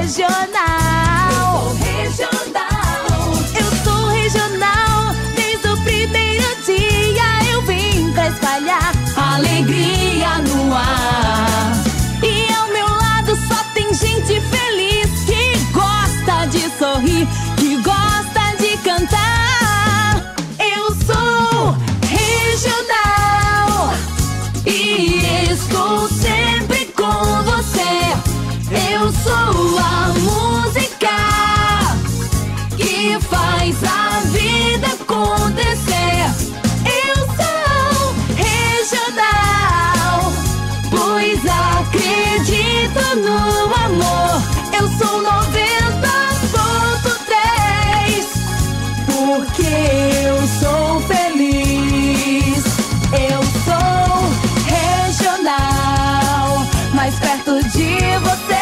regional. Eu sou regional. Desde o primeiro dia eu vim pra espalhar alegria no ar. E ao meu lado só tem gente feliz que gosta de sorrir, que gosta de cantar. Eu sou regional e estou sempre com você. Eu sou a música que faz a vida acontecer. Eu sou regional, pois acredito no amor. Eu sou 90.3, porque eu sou feliz. Eu sou regional, mais perto de você.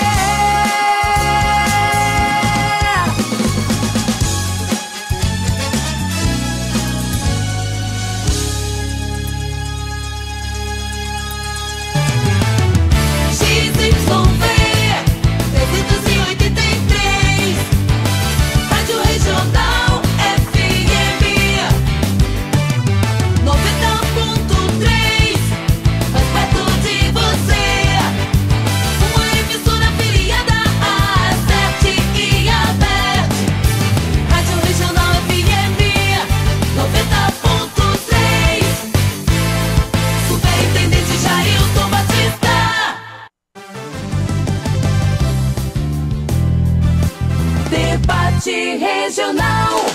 Debate regional.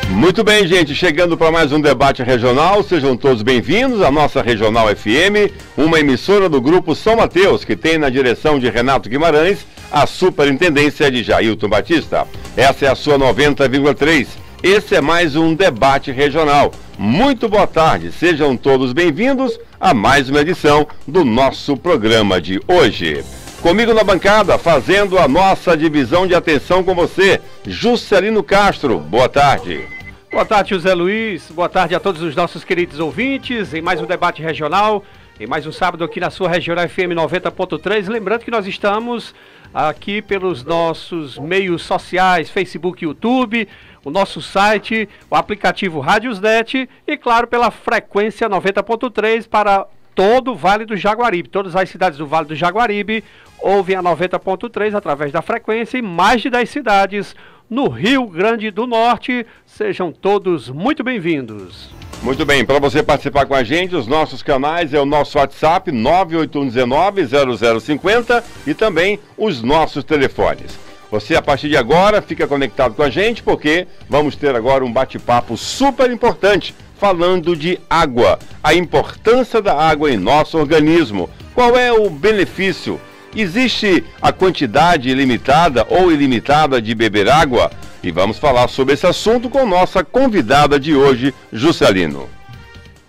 Muito bem, gente, chegando para mais um debate regional, sejam todos bem-vindos à nossa Regional FM, uma emissora do Grupo São Mateus, que tem na direção de Renato Guimarães a superintendência de Jailton Batista. Essa é a sua 90,3. Esse é mais um debate regional. Muito boa tarde, sejam todos bem-vindos a mais uma edição do nosso programa de hoje. Comigo na bancada, fazendo a nossa divisão de atenção com você, Juscelino Castro. Boa tarde. Boa tarde, José Luiz. Boa tarde a todos os nossos queridos ouvintes em mais um debate regional, em mais um sábado aqui na sua Regional FM 90.3. Lembrando que nós estamos aqui pelos nossos meios sociais, Facebook, YouTube, o nosso site, o aplicativo Rádiosnet e, claro, pela frequência 90.3 para todo o Vale do Jaguaribe. Todas as cidades do Vale do Jaguaribe ouvem a 90.3 através da frequência e mais de 10 cidades no Rio Grande do Norte. Sejam todos muito bem-vindos. Muito bem, para você participar com a gente, os nossos canais é o nosso WhatsApp 981190050 e também os nossos telefones. Você, a partir de agora, fica conectado com a gente porque vamos ter agora um bate-papo super importante falando de água, a importância da água em nosso organismo. Qual é o benefício? Existe a quantidade limitada ou ilimitada de beber água? E vamos falar sobre esse assunto com nossa convidada de hoje, Juscelino.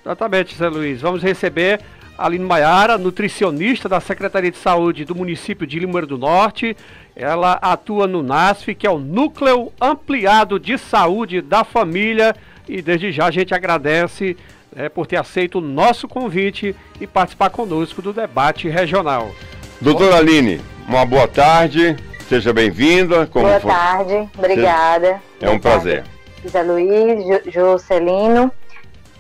Exatamente, Zé Luiz. Vamos receber a Aline Maiara, nutricionista da Secretaria de Saúde do município de Limoeiro do Norte. Ela atua no NASF, que é o Núcleo Ampliado de Saúde da Família. E desde já a gente agradece por ter aceito o nosso convite e participar conosco do debate regional. Doutora Aline, uma boa tarde, seja bem-vinda. Boa tarde, obrigada. É um prazer. Zé Luiz, Juscelino.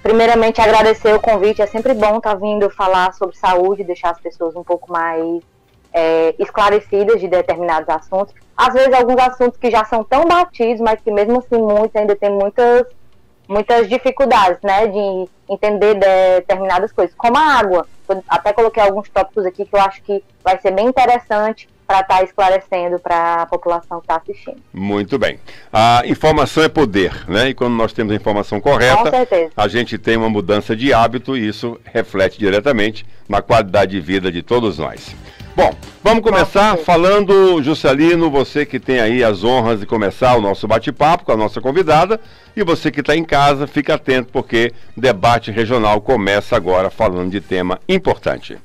Primeiramente, agradecer o convite, é sempre bom estar vindo falar sobre saúde, deixar as pessoas um pouco mais esclarecidas de determinados assuntos. Às vezes, alguns assuntos que já são tão batidos, mas que mesmo assim muitos ainda tem muitas dificuldades, né, de entender determinadas coisas, como a água. Eu até coloquei alguns tópicos aqui que eu acho que vai ser bem interessante para estar esclarecendo para a população que está assistindo. Muito bem. A informação é poder, né? E quando nós temos a informação correta, a gente tem uma mudança de hábito e isso reflete diretamente na qualidade de vida de todos nós. Bom, vamos começar falando, Juscelino, você que tem aí as honras de começar o nosso bate-papo com a nossa convidada, e você que está em casa, fica atento porque o debate regional começa agora falando de tema importante.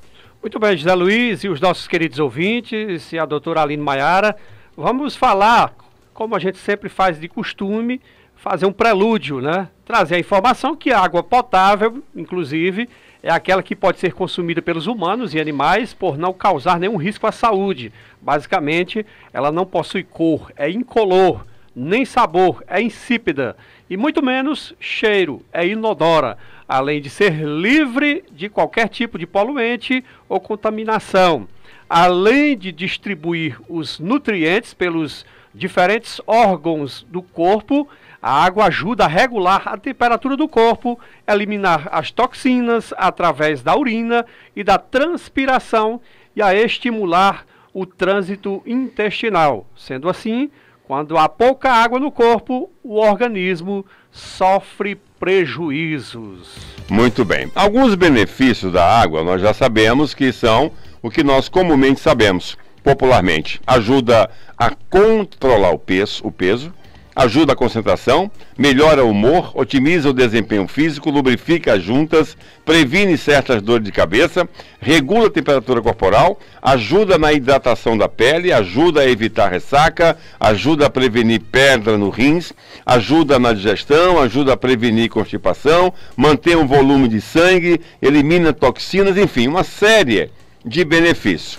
Muito bem, José Luiz e os nossos queridos ouvintes e a doutora Aline Maiara, vamos falar, como a gente sempre faz de costume, fazer um prelúdio, né? Trazer a informação que a água potável, inclusive, é aquela que pode ser consumida pelos humanos e animais por não causar nenhum risco à saúde. Basicamente, ela não possui cor, é incolor, nem sabor, é insípida e muito menos cheiro, é inodora, além de ser livre de qualquer tipo de poluente ou contaminação. Além de distribuir os nutrientes pelos diferentes órgãos do corpo, a água ajuda a regular a temperatura do corpo, eliminar as toxinas através da urina e da transpiração e a estimular o trânsito intestinal. Sendo assim, quando há pouca água no corpo, o organismo sofre prejuízos. Muito bem. Alguns benefícios da água nós já sabemos que são o que nós comumente sabemos, popularmente. Ajuda a controlar o peso, ajuda a concentração, melhora o humor, otimiza o desempenho físico, lubrifica as juntas, previne certas dores de cabeça, regula a temperatura corporal, ajuda na hidratação da pele, ajuda a evitar ressaca, ajuda a prevenir pedra no rins, ajuda na digestão, ajuda a prevenir constipação, mantém o volume de sangue, elimina toxinas, enfim, uma série de benefícios.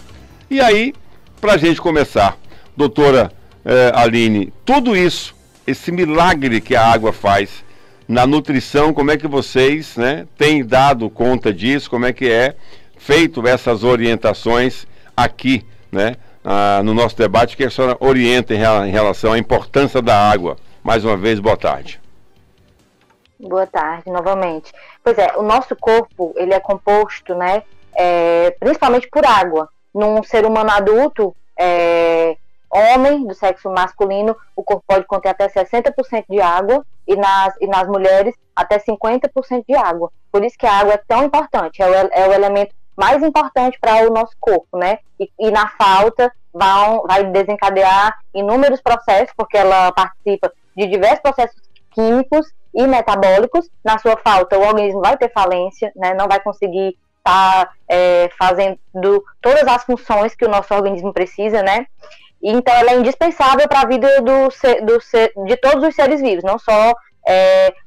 E aí, para a gente começar, doutora Aline, tudo isso, esse milagre que a água faz na nutrição, como é que vocês, né, têm dado conta disso, como é que é feito essas orientações aqui, né, no nosso debate, que a senhora orienta em relação à importância da água. Mais uma vez, boa tarde. Boa tarde, novamente. Pois é, o nosso corpo, ele é composto, né, principalmente por água. Num ser humano adulto, homem do sexo masculino, o corpo pode conter até 60% de água e nas mulheres até 50% de água. Por isso que a água é tão importante, é o elemento mais importante para o nosso corpo, né? E na falta vai desencadear inúmeros processos, porque ela participa de diversos processos químicos e metabólicos. Na sua falta, o organismo vai ter falência, né? Não vai conseguir estar fazendo todas as funções que o nosso organismo precisa, né? Então, ela é indispensável para a vida de todos os seres vivos, não só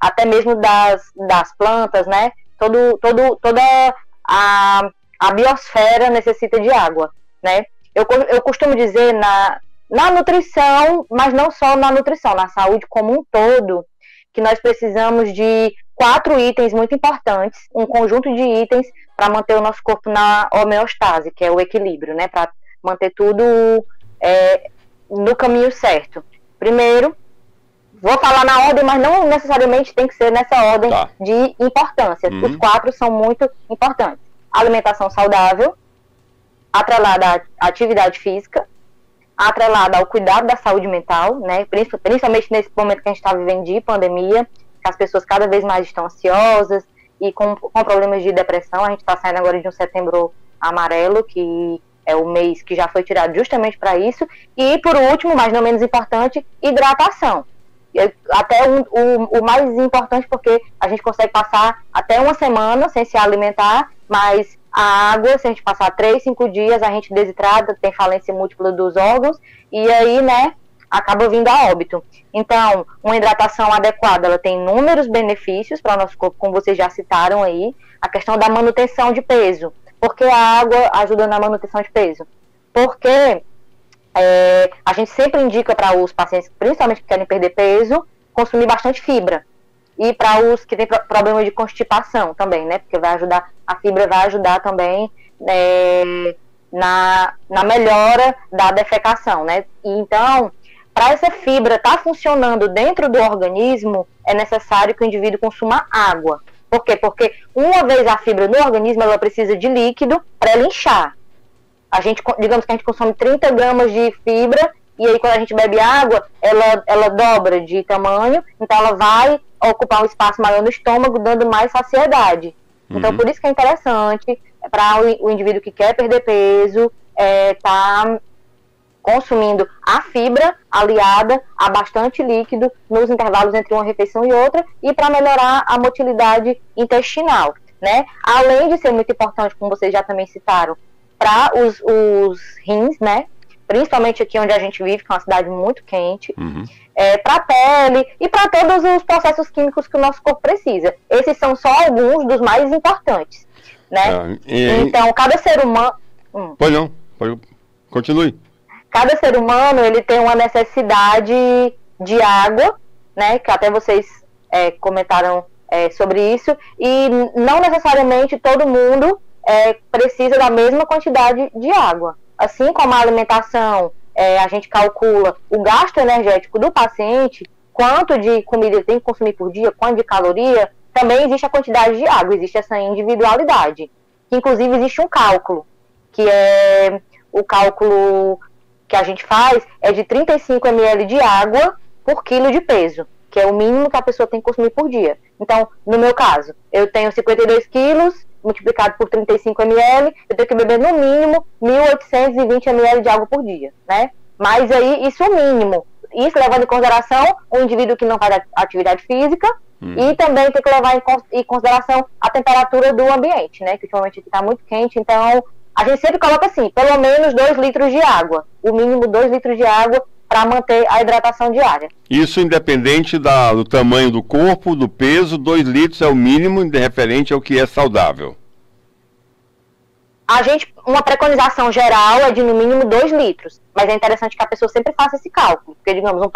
até mesmo das plantas, né? Toda a biosfera necessita de água, né? Eu costumo dizer na nutrição, mas não só na nutrição, na saúde como um todo, que nós precisamos de 4 itens muito importantes, um conjunto de itens para manter o nosso corpo na homeostase, que é o equilíbrio, né? Para manter tudo no caminho certo. Primeiro, vou falar na ordem, mas não necessariamente tem que ser nessa ordem de importância. Os 4 são muito importantes. Alimentação saudável, atrelada à atividade física, atrelada ao cuidado da saúde mental, né? Principalmente nesse momento que a gente está vivendo de pandemia, que as pessoas cada vez mais estão ansiosas e com problemas de depressão. A gente está saindo agora de um setembro amarelo, que é o mês que já foi tirado justamente para isso. E, por último, mas não menos importante, hidratação. Até o mais importante, porque a gente consegue passar até uma semana sem se alimentar, mas a água, se a gente passar 3, 5 dias, a gente desidrata, tem falência múltipla dos órgãos, e aí, né, acaba vindo a óbito. Então, uma hidratação adequada, ela tem inúmeros benefícios para o nosso corpo, como vocês já citaram aí. A questão da manutenção de peso. Por que a água ajuda na manutenção de peso? Porque a gente sempre indica para os pacientes, principalmente que querem perder peso, consumir bastante fibra. E para os que têm problemas de constipação também, né? Porque a fibra vai ajudar também na melhora da defecação, né? E então, para essa fibra estar funcionando dentro do organismo, é necessário que o indivíduo consuma água. Por quê? Porque uma vez a fibra no organismo, ela precisa de líquido para ela inchar. Digamos que a gente consome 30 gramas de fibra, e aí quando a gente bebe água, ela dobra de tamanho, então ela vai ocupar um espaço maior no estômago, dando mais saciedade. Então, por isso que é interessante para o indivíduo que quer perder peso, tá consumindo a fibra aliada a bastante líquido nos intervalos entre uma refeição e outra, e para melhorar a motilidade intestinal. né? Além de ser muito importante, como vocês já também citaram, para os rins, né? Principalmente aqui onde a gente vive, que é uma cidade muito quente, para a pele e para todos os processos químicos que o nosso corpo precisa. Esses são só alguns dos mais importantes, né? Então, cada ser humano... Continue. Cada ser humano, ele tem uma necessidade de água, né? Que até vocês comentaram sobre isso, e não necessariamente todo mundo precisa da mesma quantidade de água. Assim como a alimentação, a gente calcula o gasto energético do paciente, quanto de comida ele tem que consumir por dia, quanto de caloria, também existe a quantidade de água, existe essa individualidade. Inclusive existe um cálculo, que é o cálculo que a gente faz, é de 35 ml de água por quilo de peso, que é o mínimo que a pessoa tem que consumir por dia. Então, no meu caso, eu tenho 52 quilos, multiplicado por 35 ml, eu tenho que beber no mínimo 1.820 ml de água por dia, né? Mas aí, isso é o mínimo. Isso levando em consideração o indivíduo que não faz atividade física e também tem que levar em consideração a temperatura do ambiente, né? Que ultimamente está muito quente, então a gente sempre coloca assim, pelo menos 2 litros de água. O mínimo 2 litros de água para manter a hidratação diária. Isso independente do tamanho do corpo, do peso, 2 litros é o mínimo de referente ao que é saudável. Uma preconização geral é de no mínimo 2 litros, mas é interessante que a pessoa sempre faça esse cálculo, porque, digamos,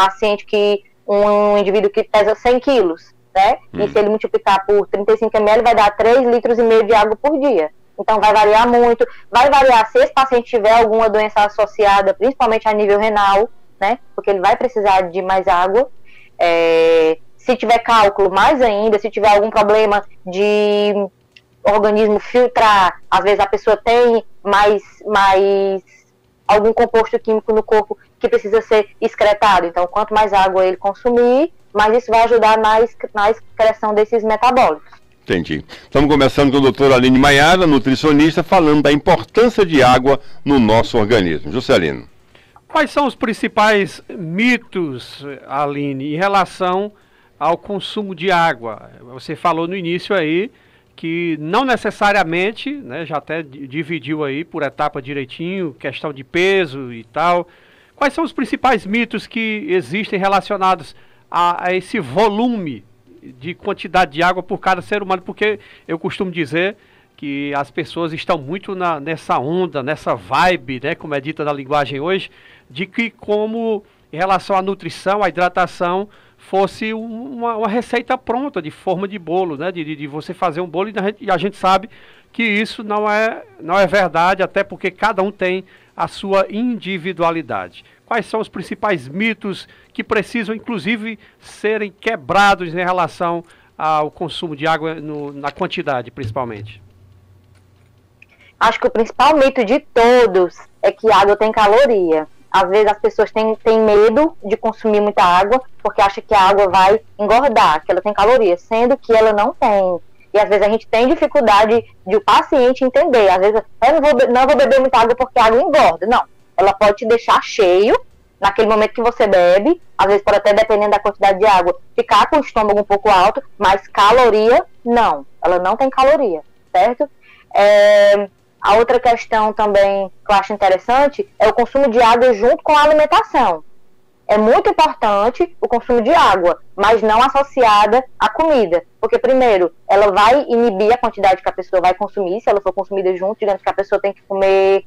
um indivíduo que pesa 100 quilos, né, e se ele multiplicar por 35 ml vai dar 3,5 litros de água por dia. Então vai variar muito, vai variar se esse paciente tiver alguma doença associada, principalmente a nível renal, né? Porque ele vai precisar de mais água. Se tiver cálculo, mais ainda, se tiver algum problema de organismo filtrar, às vezes a pessoa tem mais algum composto químico no corpo que precisa ser excretado. Então, quanto mais água ele consumir, mais isso vai ajudar na excreção desses metabólicos. Entendi. Estamos começando com a doutora Aline Maiara, nutricionista, falando da importância de água no nosso organismo. Juscelino. Quais são os principais mitos, Aline, em relação ao consumo de água? Você falou no início aí que não necessariamente, né, já até dividiu aí por etapa direitinho, questão de peso e tal. Quais são os principais mitos que existem relacionados a esse volume de quantidade de água por cada ser humano? Porque eu costumo dizer que as pessoas estão muito nessa onda, nessa vibe, né, como é dita na linguagem hoje, de que como em relação à nutrição, à hidratação, fosse uma receita pronta, de forma de bolo, né, de você fazer um bolo, e a gente sabe que isso não é verdade, até porque cada um tem a sua individualidade. Quais são os principais mitos que precisam, inclusive, serem quebrados em relação ao consumo de água na quantidade, principalmente? Acho que o principal mito de todos é que água tem caloria. Às vezes as pessoas têm medo de consumir muita água porque acham que a água vai engordar, que ela tem caloria, sendo que ela não tem. E às vezes a gente tem dificuldade de o paciente entender. Às vezes eu não vou beber muita água porque a água engorda. Não, ela pode te deixar cheio naquele momento que você bebe. Às vezes pode até, dependendo da quantidade de água, ficar com o estômago um pouco alto, mas caloria, não. Ela não tem caloria, certo? A outra questão também que eu acho interessante é o consumo de água junto com a alimentação. É muito importante o consumo de água, mas não associada à comida. Porque, primeiro, ela vai inibir a quantidade que a pessoa vai consumir, se ela for consumida junto. Digamos que a pessoa tem que comer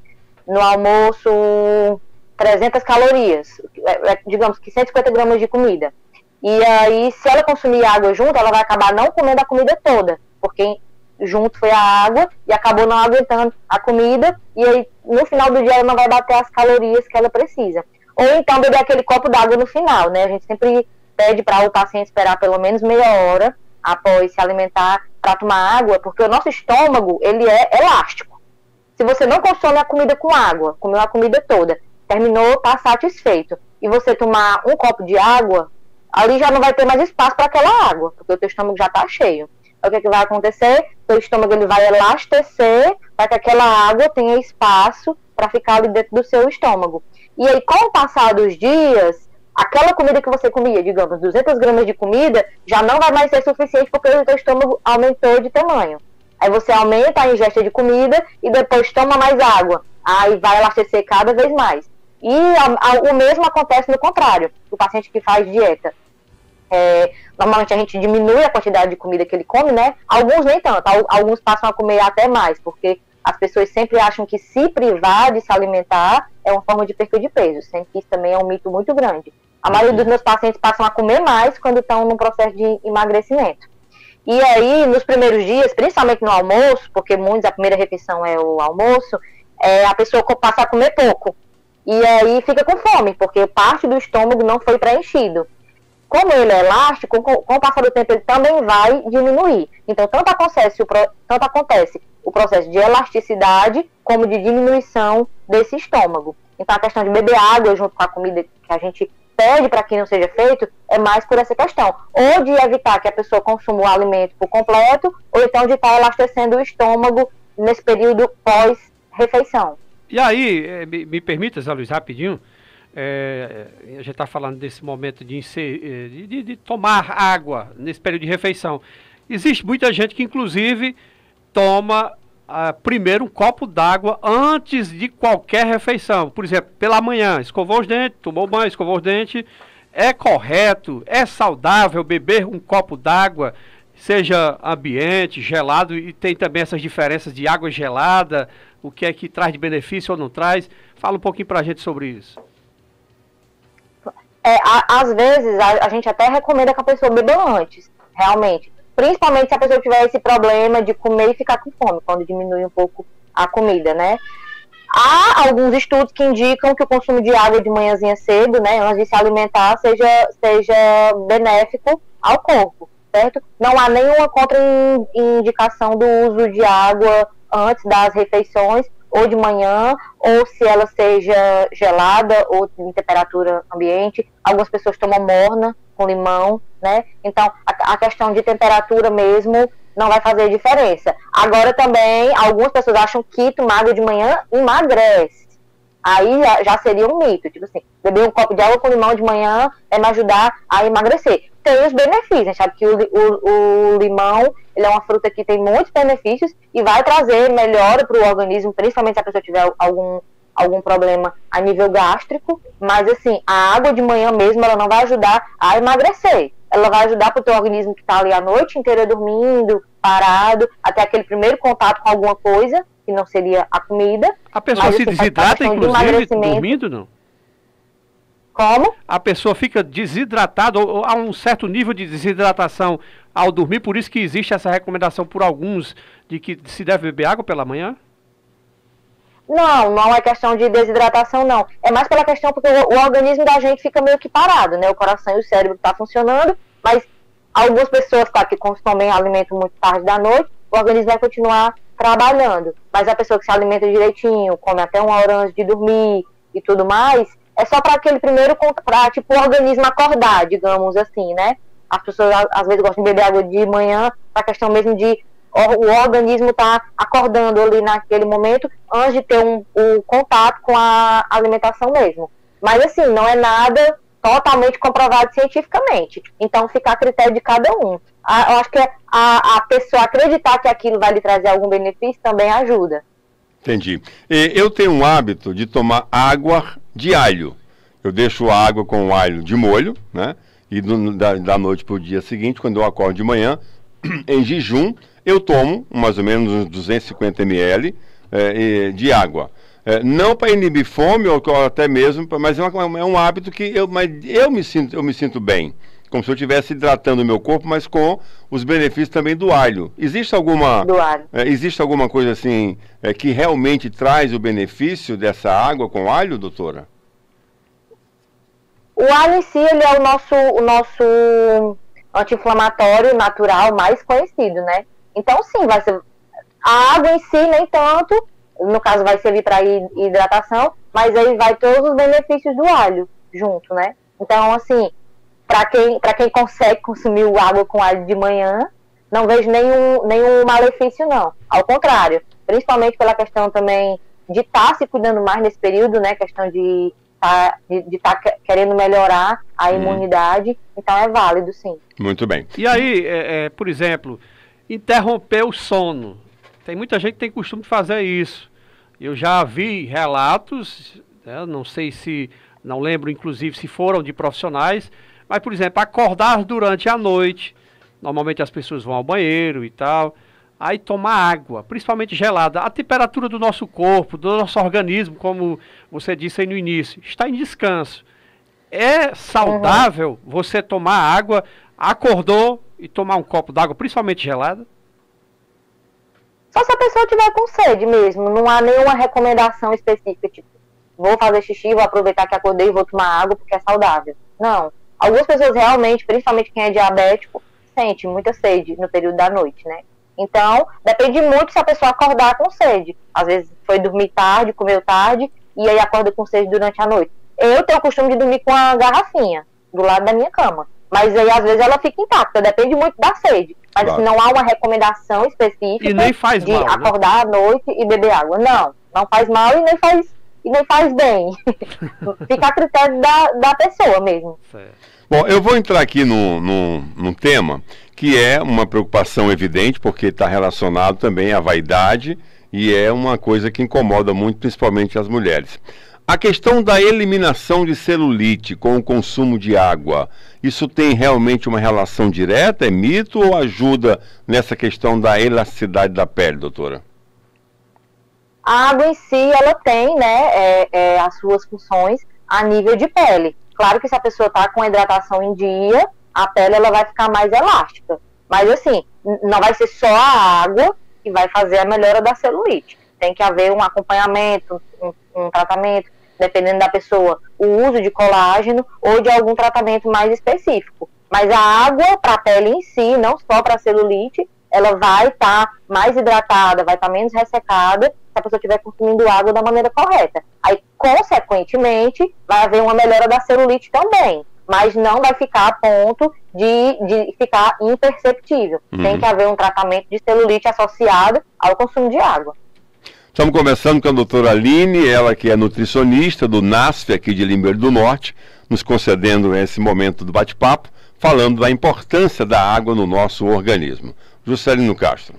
no almoço 300 calorias, digamos que 150 gramas de comida. E aí, se ela consumir água junto, ela vai acabar não comendo a comida toda, porque junto foi a água e acabou não aguentando a comida, e aí no final do dia ela não vai bater as calorias que ela precisa. Ou então beber aquele copo d'água no final, né? A gente sempre pede para o paciente esperar pelo menos meia hora após se alimentar para tomar água, porque o nosso estômago, ele é elástico. Se você não consome a comida com água, comeu a comida toda, terminou, tá satisfeito, e você tomar um copo de água, ali já não vai ter mais espaço para aquela água, porque o teu estômago já tá cheio. O que vai acontecer? O estômago ele vai elastecer para que aquela água tenha espaço para ficar ali dentro do seu estômago. E aí, com o passar dos dias, aquela comida que você comia, digamos, 200 gramas de comida, já não vai mais ser suficiente porque o seu estômago aumentou de tamanho. Aí você aumenta a ingesta de comida e depois toma mais água. Aí vai abastecer cada vez mais. E o mesmo acontece no contrário, o paciente que faz dieta. Normalmente a gente diminui a quantidade de comida que ele come, né? Alguns nem tanto, alguns passam a comer até mais, porque as pessoas sempre acham que se privar de se alimentar é uma forma de perda de peso, sendo que isso também é um mito muito grande. A maioria dos meus pacientes passam a comer mais quando estão no processo de emagrecimento. E aí, nos primeiros dias, principalmente no almoço, porque muitos, a primeira refeição é o almoço, a pessoa passa a comer pouco. E aí fica com fome, porque parte do estômago não foi preenchido. Como ele é elástico, com o passar do tempo ele também vai diminuir. Então, tanto acontece o processo de elasticidade, como de diminuição desse estômago. Então, a questão de beber água junto com a comida que a gente pede para que não seja feito, é mais por essa questão. Ou de evitar que a pessoa consuma o alimento por completo, ou então de estar elastecendo o estômago nesse período pós-refeição. E aí, me permita, Zé Luiz, rapidinho, a gente está falando desse momento de tomar água nesse período de refeição. Existe muita gente que, inclusive, toma primeiro um copo d'água antes de qualquer refeição. Por exemplo, pela manhã, escovou os dentes, tomou banho, escovou os dentes. É correto, é saudável beber um copo d'água, seja ambiente, gelado, e tem também essas diferenças de água gelada, o que é que traz de benefício ou não traz? Fala um pouquinho pra gente sobre isso. Às vezes, a gente até recomenda que a pessoa beba antes, realmente. Principalmente se a pessoa tiver esse problema de comer e ficar com fome, quando diminui um pouco a comida, né? Há alguns estudos que indicam que o consumo de água de manhãzinha cedo, né, antes de se alimentar, seja benéfico ao corpo, certo? Não há nenhuma contraindicação do uso de água antes das refeições, ou de manhã, ou se ela seja gelada ou em temperatura ambiente. Algumas pessoas tomam morna com limão, né? Então, a questão de temperatura mesmo não vai fazer diferença. Agora também, algumas pessoas acham que tomar água de manhã emagrece. Aí já seria um mito, tipo assim, beber um copo de água com limão de manhã vai me ajudar a emagrecer. Tem os benefícios, a gente sabe que o limão, ele é uma fruta que tem muitos benefícios e vai trazer melhora para o organismo, principalmente se a pessoa tiver algum problema a nível gástrico, mas assim, a água de manhã mesmo, ela não vai ajudar a emagrecer. Ela vai ajudar para o teu organismo que está ali a noite inteira dormindo, parado, até aquele primeiro contato com alguma coisa, que não seria a comida. A pessoa se desidrata, inclusive, dormindo, não? Como? A pessoa fica desidratada, ou há um certo nível de desidratação ao dormir, por isso que existe essa recomendação por alguns de que se deve beber água pela manhã? Não é questão de desidratação, não. É mais pela questão porque o organismo da gente fica meio que parado, né? O coração e o cérebro estão funcionando, mas algumas pessoas, claro, que consomem alimento muito tarde da noite, o organismo vai continuar trabalhando. Mas a pessoa que se alimenta direitinho, come até 1 hora antes de dormir e tudo mais, é só para aquele primeiro, para tipo, o organismo acordar, digamos assim, né? As pessoas às vezes gostam de beber água de manhã, para a questão mesmo de o organismo tá acordando ali naquele momento, antes de ter um contato com a alimentação mesmo. Mas assim, não é nada totalmente comprovado cientificamente. Então fica a critério de cada um. Eu acho que a pessoa acreditar que aquilo vai lhe trazer algum benefício também ajuda. Entendi. Eu tenho um hábito de tomar água de alho. Eu deixo a água com o alho de molho, né? E da noite para o dia seguinte, quando eu acordo de manhã, em jejum, eu tomo mais ou menos uns 250 ml de água. Não para inibir fome, ou até mesmo, mas é um hábito que eu me sinto bem. Como se eu estivesse hidratando o meu corpo, mas com os benefícios também do alho. Existe alguma coisa assim que realmente traz o benefício dessa água com alho, doutora? O alho em si, ele é o nosso anti-inflamatório natural mais conhecido, né? Então, sim, vai ser a água em si, nem tanto, no caso vai servir para hidratação, mas aí vai todos os benefícios do alho junto, né? Então, assim, para quem consegue consumir água com alho de manhã, não vejo nenhum malefício, não. Ao contrário, principalmente pela questão também de estar se cuidando mais nesse período, né? Questão de estar querendo melhorar a imunidade, então é válido, sim. Muito bem. E aí, por exemplo, interromper o sono, Tem muita gente que tem costume de fazer isso. Eu já vi relatos, né, não sei se, não lembro inclusive se foram de profissionais, mas, por exemplo, acordar durante a noite, normalmente as pessoas vão ao banheiro e tal, aí tomar água, principalmente gelada. A temperatura do nosso corpo, do nosso organismo, como você disse aí no início, está em descanso. É saudável você tomar água, acordou e tomar um copo d'água, principalmente gelada? Só se a pessoa tiver com sede mesmo, não há nenhuma recomendação específica, tipo, vou fazer xixi, vou aproveitar que acordei e vou tomar água porque é saudável. Não. Algumas pessoas realmente, principalmente quem é diabético, sente muita sede no período da noite, né? Então, depende muito se a pessoa acordar com sede. Às vezes foi dormir tarde, comeu tarde, e aí acorda com sede durante a noite. Eu tenho o costume de dormir com a garrafinha do lado da minha cama. Mas aí, às vezes, ela fica intacta, depende muito da sede. Mas assim, não há uma recomendação específica e nem faz de mal, acordar à noite e beber água. Não faz mal e nem faz bem. Fica a critério da pessoa mesmo. Certo. Bom, eu vou entrar aqui num tema que é uma preocupação evidente, porque está relacionado também à vaidade e é uma coisa que incomoda muito, principalmente as mulheres. A questão da eliminação de celulite com o consumo de água, isso tem realmente uma relação direta? É mito ou ajuda nessa questão da elasticidade da pele, doutora? A água em si, ela tem, né, as suas funções a nível de pele. Claro que se a pessoa está com a hidratação em dia, a pele ela vai ficar mais elástica. Mas assim, não vai ser só a água que vai fazer a melhora da celulite. Tem que haver um acompanhamento, um tratamento, dependendo da pessoa, o uso de colágeno ou de algum tratamento mais específico. Mas a água para a pele em si, não só para a celulite, ela vai estar mais hidratada, vai estar menos ressecada se a pessoa estiver consumindo água da maneira correta. Aí, consequentemente, vai haver uma melhora da celulite também, mas não vai ficar a ponto de ficar imperceptível. Tem que haver um tratamento de celulite associado ao consumo de água. Estamos conversando com a doutora Aline, ela que é nutricionista do NASF aqui de Limeira do Norte, nos concedendo esse momento do bate-papo, falando da importância da água no nosso organismo. Juscelino Castro.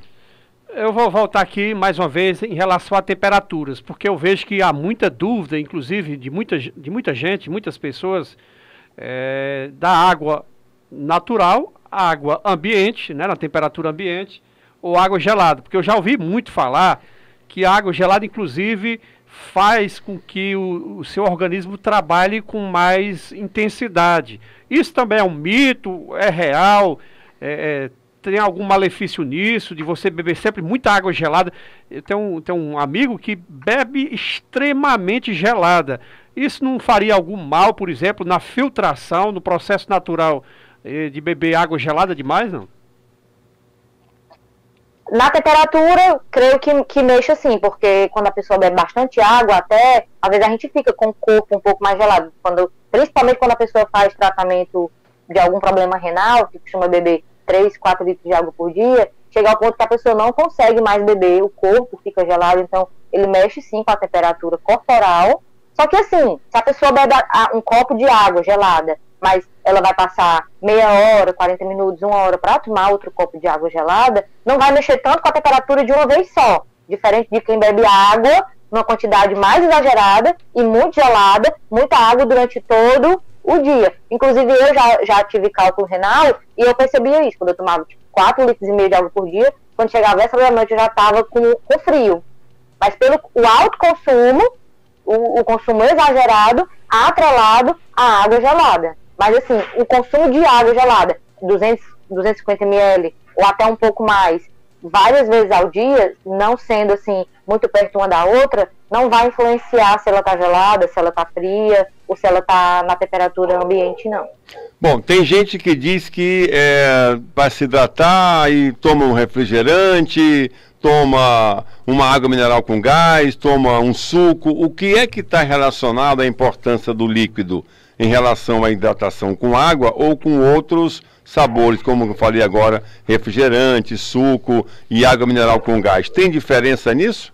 Eu vou voltar aqui mais uma vez em relação a temperaturas, porque eu vejo que há muita dúvida, inclusive de muita gente, muitas pessoas, da água natural, água ambiente, né, na temperatura ambiente, ou água gelada, porque eu já ouvi muito falar que a água gelada, inclusive, faz com que o seu organismo trabalhe com mais intensidade. Isso também é um mito, é real, tem algum malefício nisso, de você beber sempre muita água gelada? Eu tenho um amigo que bebe extremamente gelada. Isso não faria algum mal, por exemplo, na filtração, no processo natural de beber água gelada demais, não? Na temperatura, creio que mexe sim, porque quando a pessoa bebe bastante água, até, às vezes a gente fica com o corpo um pouco mais gelado. Principalmente quando a pessoa faz tratamento de algum problema renal, que costuma beber 3, 4 litros de água por dia, chega ao ponto que a pessoa não consegue mais beber, o corpo fica gelado, então ele mexe sim com a temperatura corporal. Só que assim, se a pessoa bebe um copo de água gelada, mas ela vai passar meia hora, 40 minutos, 1 hora para tomar outro copo de água gelada, não vai mexer tanto com a temperatura de uma vez só. Diferente de quem bebe água numa quantidade mais exagerada e muito gelada, muita água durante todo o dia. Inclusive eu já tive cálculo renal e eu percebia isso, quando eu tomava 4,5 litros de água por dia, quando chegava essa da noite eu já estava com frio. Mas pelo o alto consumo, o consumo exagerado, atrelado à água gelada. Mas assim, o consumo de água gelada, 250 ml ou até um pouco mais, várias vezes ao dia, não sendo assim, muito perto uma da outra, não vai influenciar se ela está gelada, se ela está fria, ou se ela está na temperatura ambiente, não. Bom, tem gente que diz que vai se hidratar e toma um refrigerante, toma uma água mineral com gás, toma um suco. O que é que está relacionado à importância do líquido em relação à hidratação com água ou com outros sabores, como eu falei agora, refrigerante, suco e água mineral com gás? Tem diferença nisso?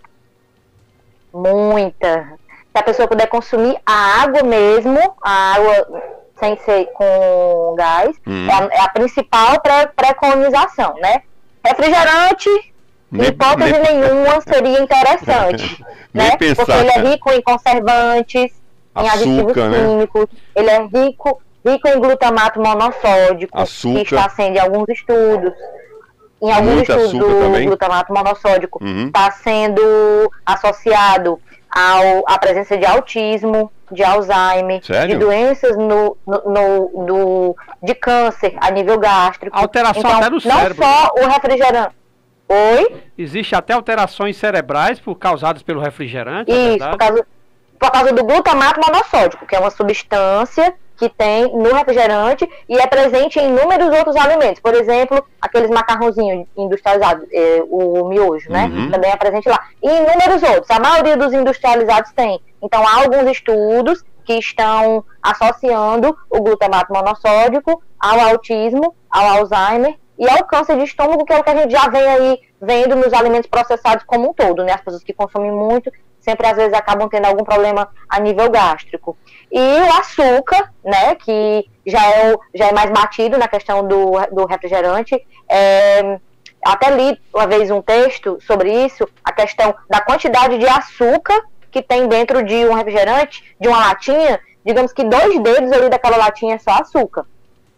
Muita. Se a pessoa puder consumir a água mesmo, a água sem ser com gás, é a principal preconização, né? Refrigerante, hipótese nenhuma seria interessante. Nem né? pensar, porque ele é rico em conservantes, em aditivos químicos, ele é rico em glutamato monossódico, que está sendo em alguns estudos. Em alguns estudos do glutamato monossódico está sendo associado à presença de autismo, de Alzheimer, Sério? de doenças de câncer a nível gástrico. Alteração então, até no cérebro. Não só o refrigerante. Oi? Existe até alterações cerebrais causadas pelo refrigerante. Isso, por causa do glutamato monossódico, que é uma substância que tem no refrigerante e é presente em inúmeros outros alimentos. Por exemplo, aqueles macarrãozinhos industrializados, o miojo, né? Também é presente lá. E inúmeros outros. A maioria dos industrializados tem. Então, há alguns estudos que estão associando o glutamato monossódico ao autismo, ao Alzheimer e ao câncer de estômago, que é o que a gente já vem aí vendo nos alimentos processados como um todo, né? As pessoas que consomem muito sempre às vezes acabam tendo algum problema a nível gástrico. E o açúcar, né, que já é mais batido na questão do refrigerante, até li uma vez um texto sobre isso, a questão da quantidade de açúcar que tem dentro de um refrigerante, de uma latinha, digamos que 2 dedos ali daquela latinha é só açúcar.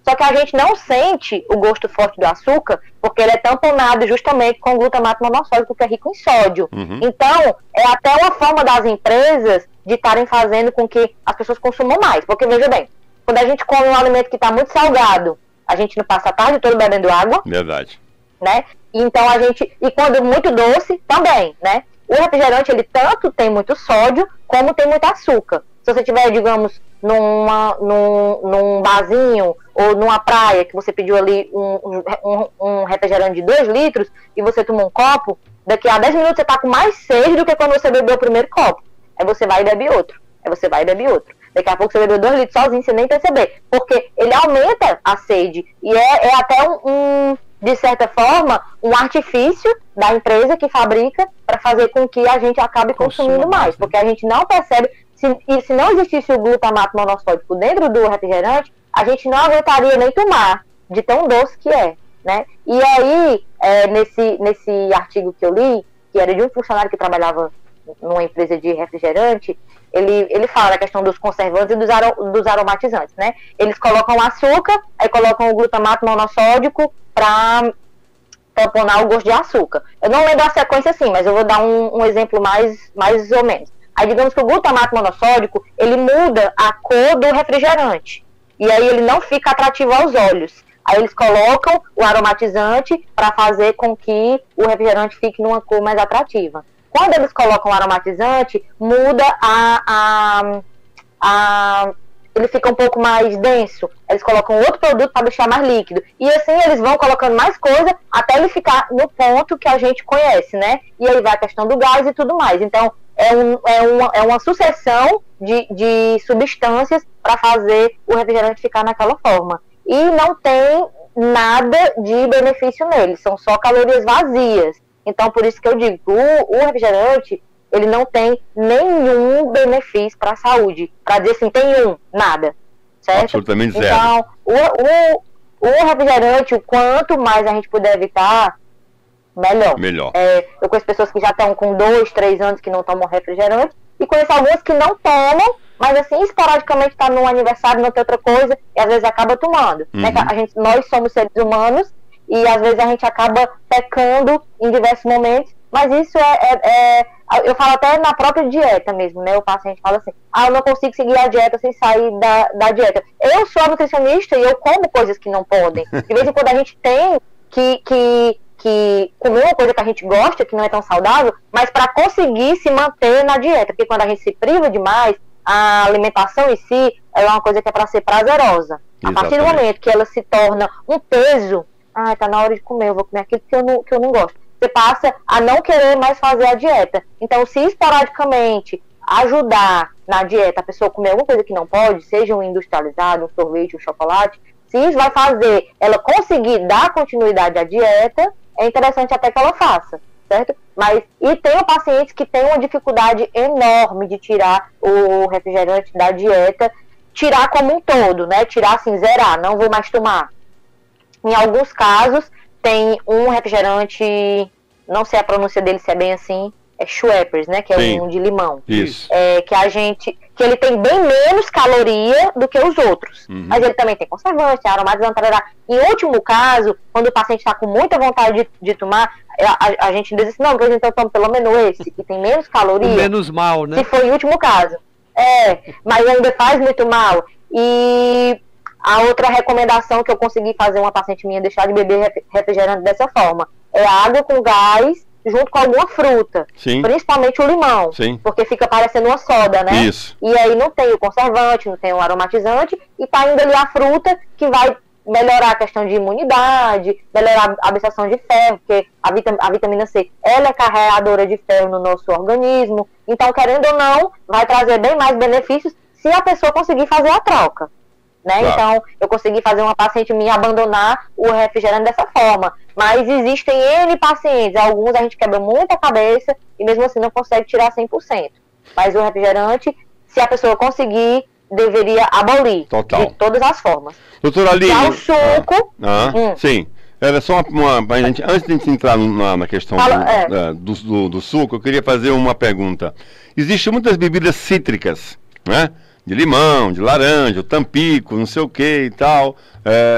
Só que a gente não sente o gosto forte do açúcar, porque ele é tamponado justamente com glutamato monossódico, que é rico em sódio. Então, é até uma forma das empresas de estarem fazendo com que as pessoas consumam mais. Porque, veja bem, quando a gente come um alimento que está muito salgado, a gente não passa a tarde toda bebendo água. Verdade. Né? Então, e quando muito doce, também, né? O refrigerante, ele tanto tem muito sódio, como tem muito açúcar. Se você tiver, digamos, num barzinho ou numa praia que você pediu ali um refrigerante de 2 litros e você tomou um copo, daqui a 10 minutos você tá com mais sede do que quando você bebeu o primeiro copo. Aí você vai e bebe outro. Aí você vai e bebe outro. Daqui a pouco você bebeu 2 litros sozinho, você nem perceber. Porque ele aumenta a sede. E é até de certa forma, um artifício da empresa que fabrica para fazer com que a gente acabe consumindo mais. Porque a gente não percebe. Se não existisse o glutamato monossódico dentro do refrigerante, a gente não aguentaria nem tomar, de tão doce que é, né? E aí, nesse artigo que eu li, que era de um funcionário que trabalhava numa empresa de refrigerante, ele fala da questão dos conservantes e dos aromatizantes, né? Eles colocam açúcar, aí colocam o glutamato monossódico para tamponar o gosto de açúcar. Eu não lembro a sequência assim, mas eu vou dar um exemplo mais ou menos. Aí digamos que o glutamato monossódico, ele muda a cor do refrigerante. E aí ele não fica atrativo aos olhos. Aí eles colocam o aromatizante para fazer com que o refrigerante fique numa cor mais atrativa. Quando eles colocam o aromatizante, muda ele fica um pouco mais denso. Eles colocam outro produto para deixar mais líquido. E assim eles vão colocando mais coisa até ele ficar no ponto que a gente conhece, né? E aí vai a questão do gás e tudo mais. Então, é uma sucessão de substâncias para fazer o refrigerante ficar naquela forma. E não tem nada de benefício nele, são só calorias vazias. Então, por isso que eu digo, o refrigerante, ele não tem nenhum benefício para a saúde. Para dizer assim, tem nada. Certo? Absolutamente zero. Então, o refrigerante, o quanto mais a gente puder evitar, melhor. Eu conheço pessoas que já estão com 2, 3 anos que não tomam refrigerante, e conheço algumas que não tomam, mas assim, esporadicamente está num aniversário, não tem outra coisa, e às vezes acaba tomando. Né? Nós somos seres humanos, e às vezes a gente acaba pecando em diversos momentos, mas isso eu falo até na própria dieta mesmo, né? O paciente fala assim, eu não consigo seguir a dieta sem sair da dieta. Eu sou nutricionista e eu como coisas que não podem. De vez em quando a gente tem que comer uma coisa que a gente gosta, que não é tão saudável, mas para conseguir se manter na dieta, porque quando a gente se priva demais, a alimentação em si é uma coisa que é para ser prazerosa. Exatamente. A partir do momento que ela se torna um peso, tá na hora de comer, eu vou comer aquilo que eu não gosto. Você passa a não querer mais fazer a dieta. Então, se esporadicamente ajudar na dieta a pessoa comer alguma coisa que não pode, seja um industrializado, um sorvete, um chocolate, se isso vai fazer ela conseguir dar continuidade à dieta, é interessante até que ela faça, certo? E tem pacientes que têm uma dificuldade enorme de tirar o refrigerante da dieta, tirar como um todo, né? Tirar assim, zerar, não vou mais tomar. Em alguns casos, tem um refrigerante não sei a pronúncia dele se é bem assim, é Schweppes, né, que é Sim. um de limão. Isso. Que ele tem bem menos caloria do que os outros. Mas ele também tem conservante, aromatizante, tarará. Em último caso, quando o paciente está com muita vontade de tomar, a gente diz assim, não, pois então toma pelo menos esse, que tem menos caloria. O menos mal, né? Se for em último caso. Mas ainda faz muito mal. E a outra recomendação que eu consegui fazer uma paciente minha deixar de beber refrigerante dessa forma é água com gás junto com alguma fruta. Sim. Principalmente o limão. Sim. Porque fica parecendo uma soda, né? Isso. E aí não tem o conservante, não tem o aromatizante e tá indo ali a fruta que vai melhorar a questão de imunidade, melhorar a absorção de ferro, porque a vitamina C, ela é carregadora de ferro no nosso organismo. Então, querendo ou não, vai trazer bem mais benefícios se a pessoa conseguir fazer a troca. Né? Claro. Então, eu consegui fazer uma paciente minha abandonar o refrigerante dessa forma. Mas existem N pacientes, alguns a gente quebra muita cabeça e mesmo assim não consegue tirar 100%. Mas o refrigerante, se a pessoa conseguir, deveria abolir. Total. De todas as formas. Doutora Aline... Já o suco... Sim. Era só antes de a gente entrar na questão do suco, eu queria fazer uma pergunta. Existem muitas bebidas cítricas, né? De limão, de laranja, o tampico, não sei o que e tal.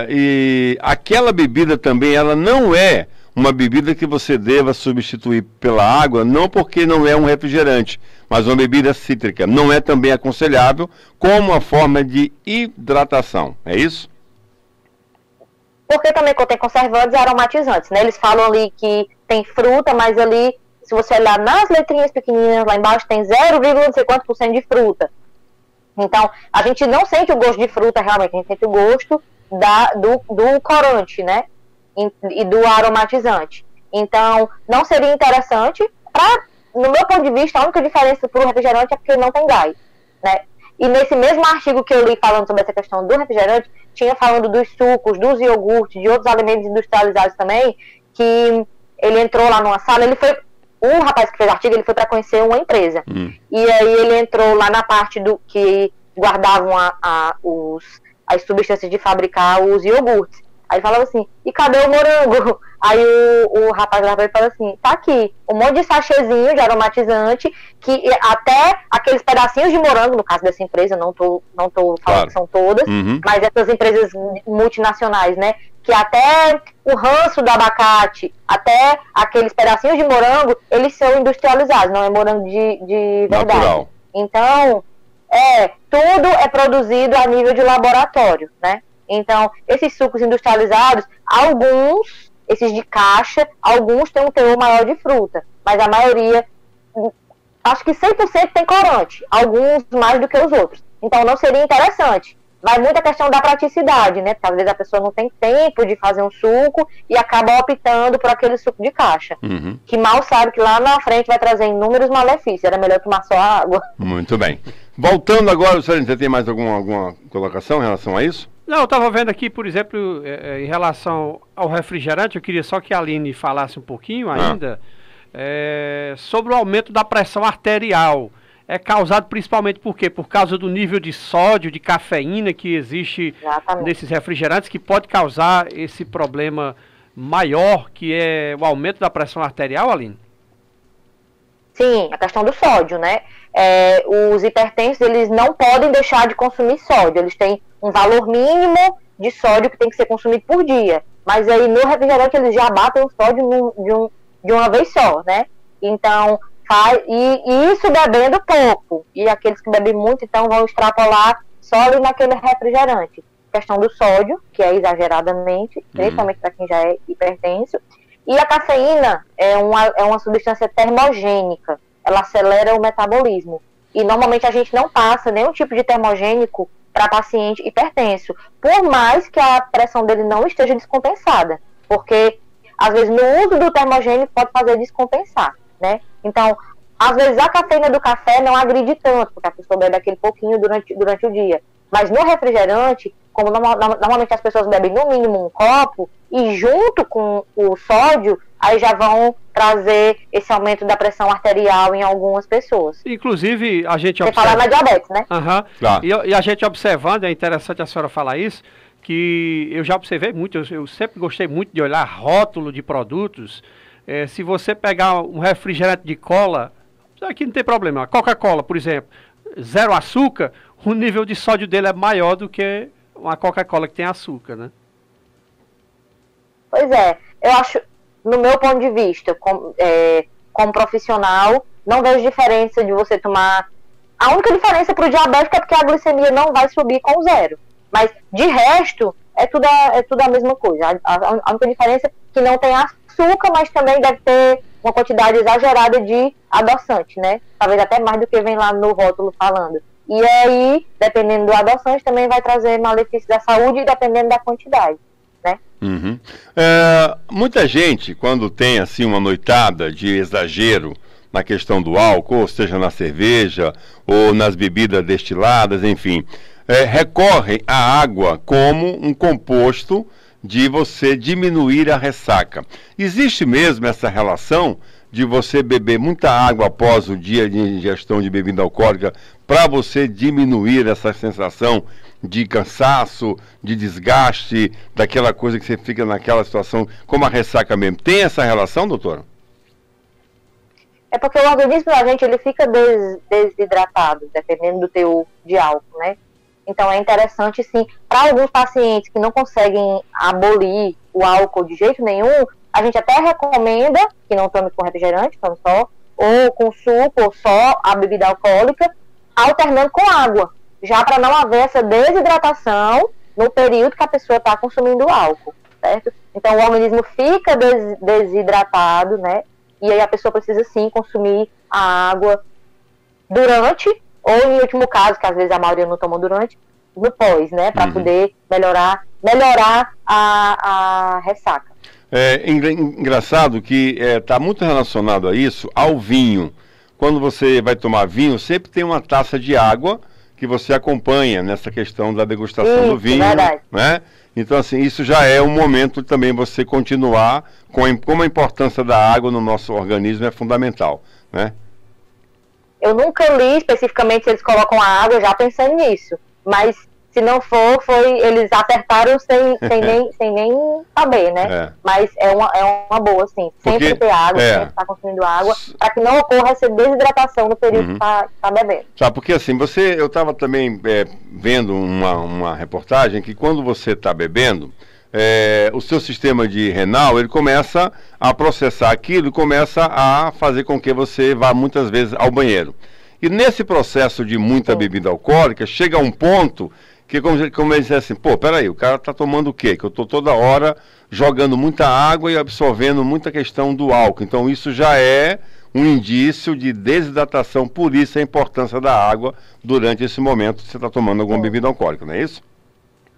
E aquela bebida também, ela não é uma bebida que você deva substituir pela água, não porque não é um refrigerante, mas uma bebida cítrica. Não é também aconselhável como uma forma de hidratação. É isso? Porque também contém conservantes e aromatizantes, né? Eles falam ali que tem fruta, mas ali, se você olhar nas letrinhas pequenininhas lá embaixo, tem 0, não sei quantos por cento de fruta. Então, a gente não sente o gosto de fruta realmente, a gente sente o gosto do corante, né? E do aromatizante. Então, não seria interessante, no meu ponto de vista, a única diferença para o refrigerante é porque não tem gás, né? E nesse mesmo artigo que eu li falando sobre essa questão do refrigerante, tinha falando dos sucos, dos iogurtes, de outros alimentos industrializados também, que ele entrou lá numa sala, o rapaz que fez o artigo, ele foi para conhecer uma empresa. E aí ele entrou lá na parte do que guardavam as substâncias de fabricar os iogurtes. Aí ele falava assim, e cadê o morango? Aí o rapaz lá falou assim, tá aqui, um monte de sachêzinho de aromatizante, que até aqueles pedacinhos de morango, no caso dessa empresa, não tô falando que são todas, mas essas empresas multinacionais, né? Que até o ranço do abacate, até aqueles pedacinhos de morango, eles são industrializados, não é morango de verdade. Natural. Então, tudo é produzido a nível de laboratório, né? Então, esses sucos industrializados, alguns, esses de caixa, alguns têm um teor maior de fruta, mas a maioria, acho que 100% tem corante, alguns mais do que os outros. Então, não seria interessante. Vai muito a questão da praticidade, né? Porque às vezes a pessoa não tem tempo de fazer um suco e acaba optando por aquele suco de caixa. Que mal sabe que lá na frente vai trazer inúmeros malefícios. Era melhor tomar só água. Muito bem. Voltando agora, você tem mais alguma colocação em relação a isso? Não, eu estava vendo aqui, por exemplo, em relação ao refrigerante, eu queria só que a Aline falasse um pouquinho ainda sobre o aumento da pressão arterial. É causado principalmente por quê? Por causa do nível de sódio, de cafeína que existe nesses refrigerantes, que pode causar esse problema maior, que é o aumento da pressão arterial, Aline? Sim, a questão do sódio, né? Os hipertensos, eles não podem deixar de consumir sódio. Eles têm um valor mínimo de sódio que tem que ser consumido por dia. Mas aí no refrigerante eles já batem o sódio de uma vez só, né? Então, e isso bebendo pouco. E aqueles que bebem muito, então, vão extrapolar só ali naquele refrigerante. Questão do sódio, que é exageradamente, principalmente para quem já é hipertenso. E a cafeína é uma substância termogênica. Ela acelera o metabolismo. E normalmente a gente não passa nenhum tipo de termogênico para paciente hipertenso, por mais que a pressão dele não esteja descompensada. Porque, às vezes, no uso do termogênico pode fazer descompensar, né? Então, às vezes a cafeína do café não agride tanto, porque a pessoa bebe aquele pouquinho durante o dia. Mas no refrigerante, como normalmente as pessoas bebem no mínimo um copo, e junto com o sódio, aí já vão trazer esse aumento da pressão arterial em algumas pessoas. Inclusive, a gente Você fala na diabetes, né? Claro. E a gente observando, é interessante a senhora falar isso, que eu já observei muito, eu sempre gostei muito de olhar rótulo de produtos, Se você pegar um refrigerante de cola, aqui não tem problema. A Coca-Cola, por exemplo, 0 açúcar, o nível de sódio dele é maior do que uma Coca-Cola que tem açúcar, né? Pois é, eu acho, no meu ponto de vista, como profissional, não vejo diferença de você tomar. A única diferença para o diabético é porque a glicemia não vai subir com 0. Mas, de resto, é tudo a mesma coisa. A única diferença é que não tem açúcar, mas também deve ter uma quantidade exagerada de adoçante, né? Talvez até mais do que vem lá no rótulo falando. E aí, dependendo do adoçante, também vai trazer malefícios à saúde, dependendo da quantidade, né? Uhum. Muita gente, quando tem assim uma noitada de exagero na questão do álcool, ou seja, na cerveja, ou nas bebidas destiladas, enfim, recorre à água como um composto de você diminuir a ressaca. Existe mesmo essa relação de você beber muita água após o dia de ingestão de bebida alcoólica para você diminuir essa sensação de cansaço, de desgaste, daquela coisa que você fica naquela situação, como a ressaca mesmo? Tem essa relação, doutora? É porque o organismo da gente, ele fica desidratado, dependendo do teor de álcool, né? Então é interessante, sim, para alguns pacientes que não conseguem abolir o álcool de jeito nenhum, a gente até recomenda que não tome com refrigerante, tome só, ou com suco, ou só a bebida alcoólica, alternando com água, já para não haver essa desidratação no período que a pessoa está consumindo álcool, certo? Então o organismo fica desidratado, né? E aí a pessoa precisa sim consumir a água durante, ou em último caso, que às vezes a maioria não toma durante, no pós, né? Para poder melhorar a ressaca. É engraçado que está muito relacionado a isso, ao vinho. Quando você vai tomar vinho, sempre tem uma taça de água que você acompanha nessa questão da degustação do vinho, verdade. Né? Então, assim, isso já é um momento também você continuar como a importância da água no nosso organismo é fundamental, né? Eu nunca li especificamente se eles colocam a água já pensando nisso, mas se não for, eles acertaram sem nem saber, né? Mas é uma boa, sim. Sempre ter água, sempre estar consumindo água, para que não ocorra essa desidratação no período que está bebendo. Tá, porque assim, eu estava também vendo uma reportagem que quando você está bebendo, o seu sistema de renal, ele começa a processar aquilo e começa a fazer com que você vá muitas vezes ao banheiro. E nesse processo de muita bebida alcoólica, chega a um ponto que, como ele disse assim, pô, peraí, o cara tá tomando o quê? Que eu tô toda hora jogando muita água e absorvendo muita questão do álcool. Então isso já é um indício de desidratação, por isso a importância da água durante esse momento que você está tomando alguma bebida alcoólica, não é isso?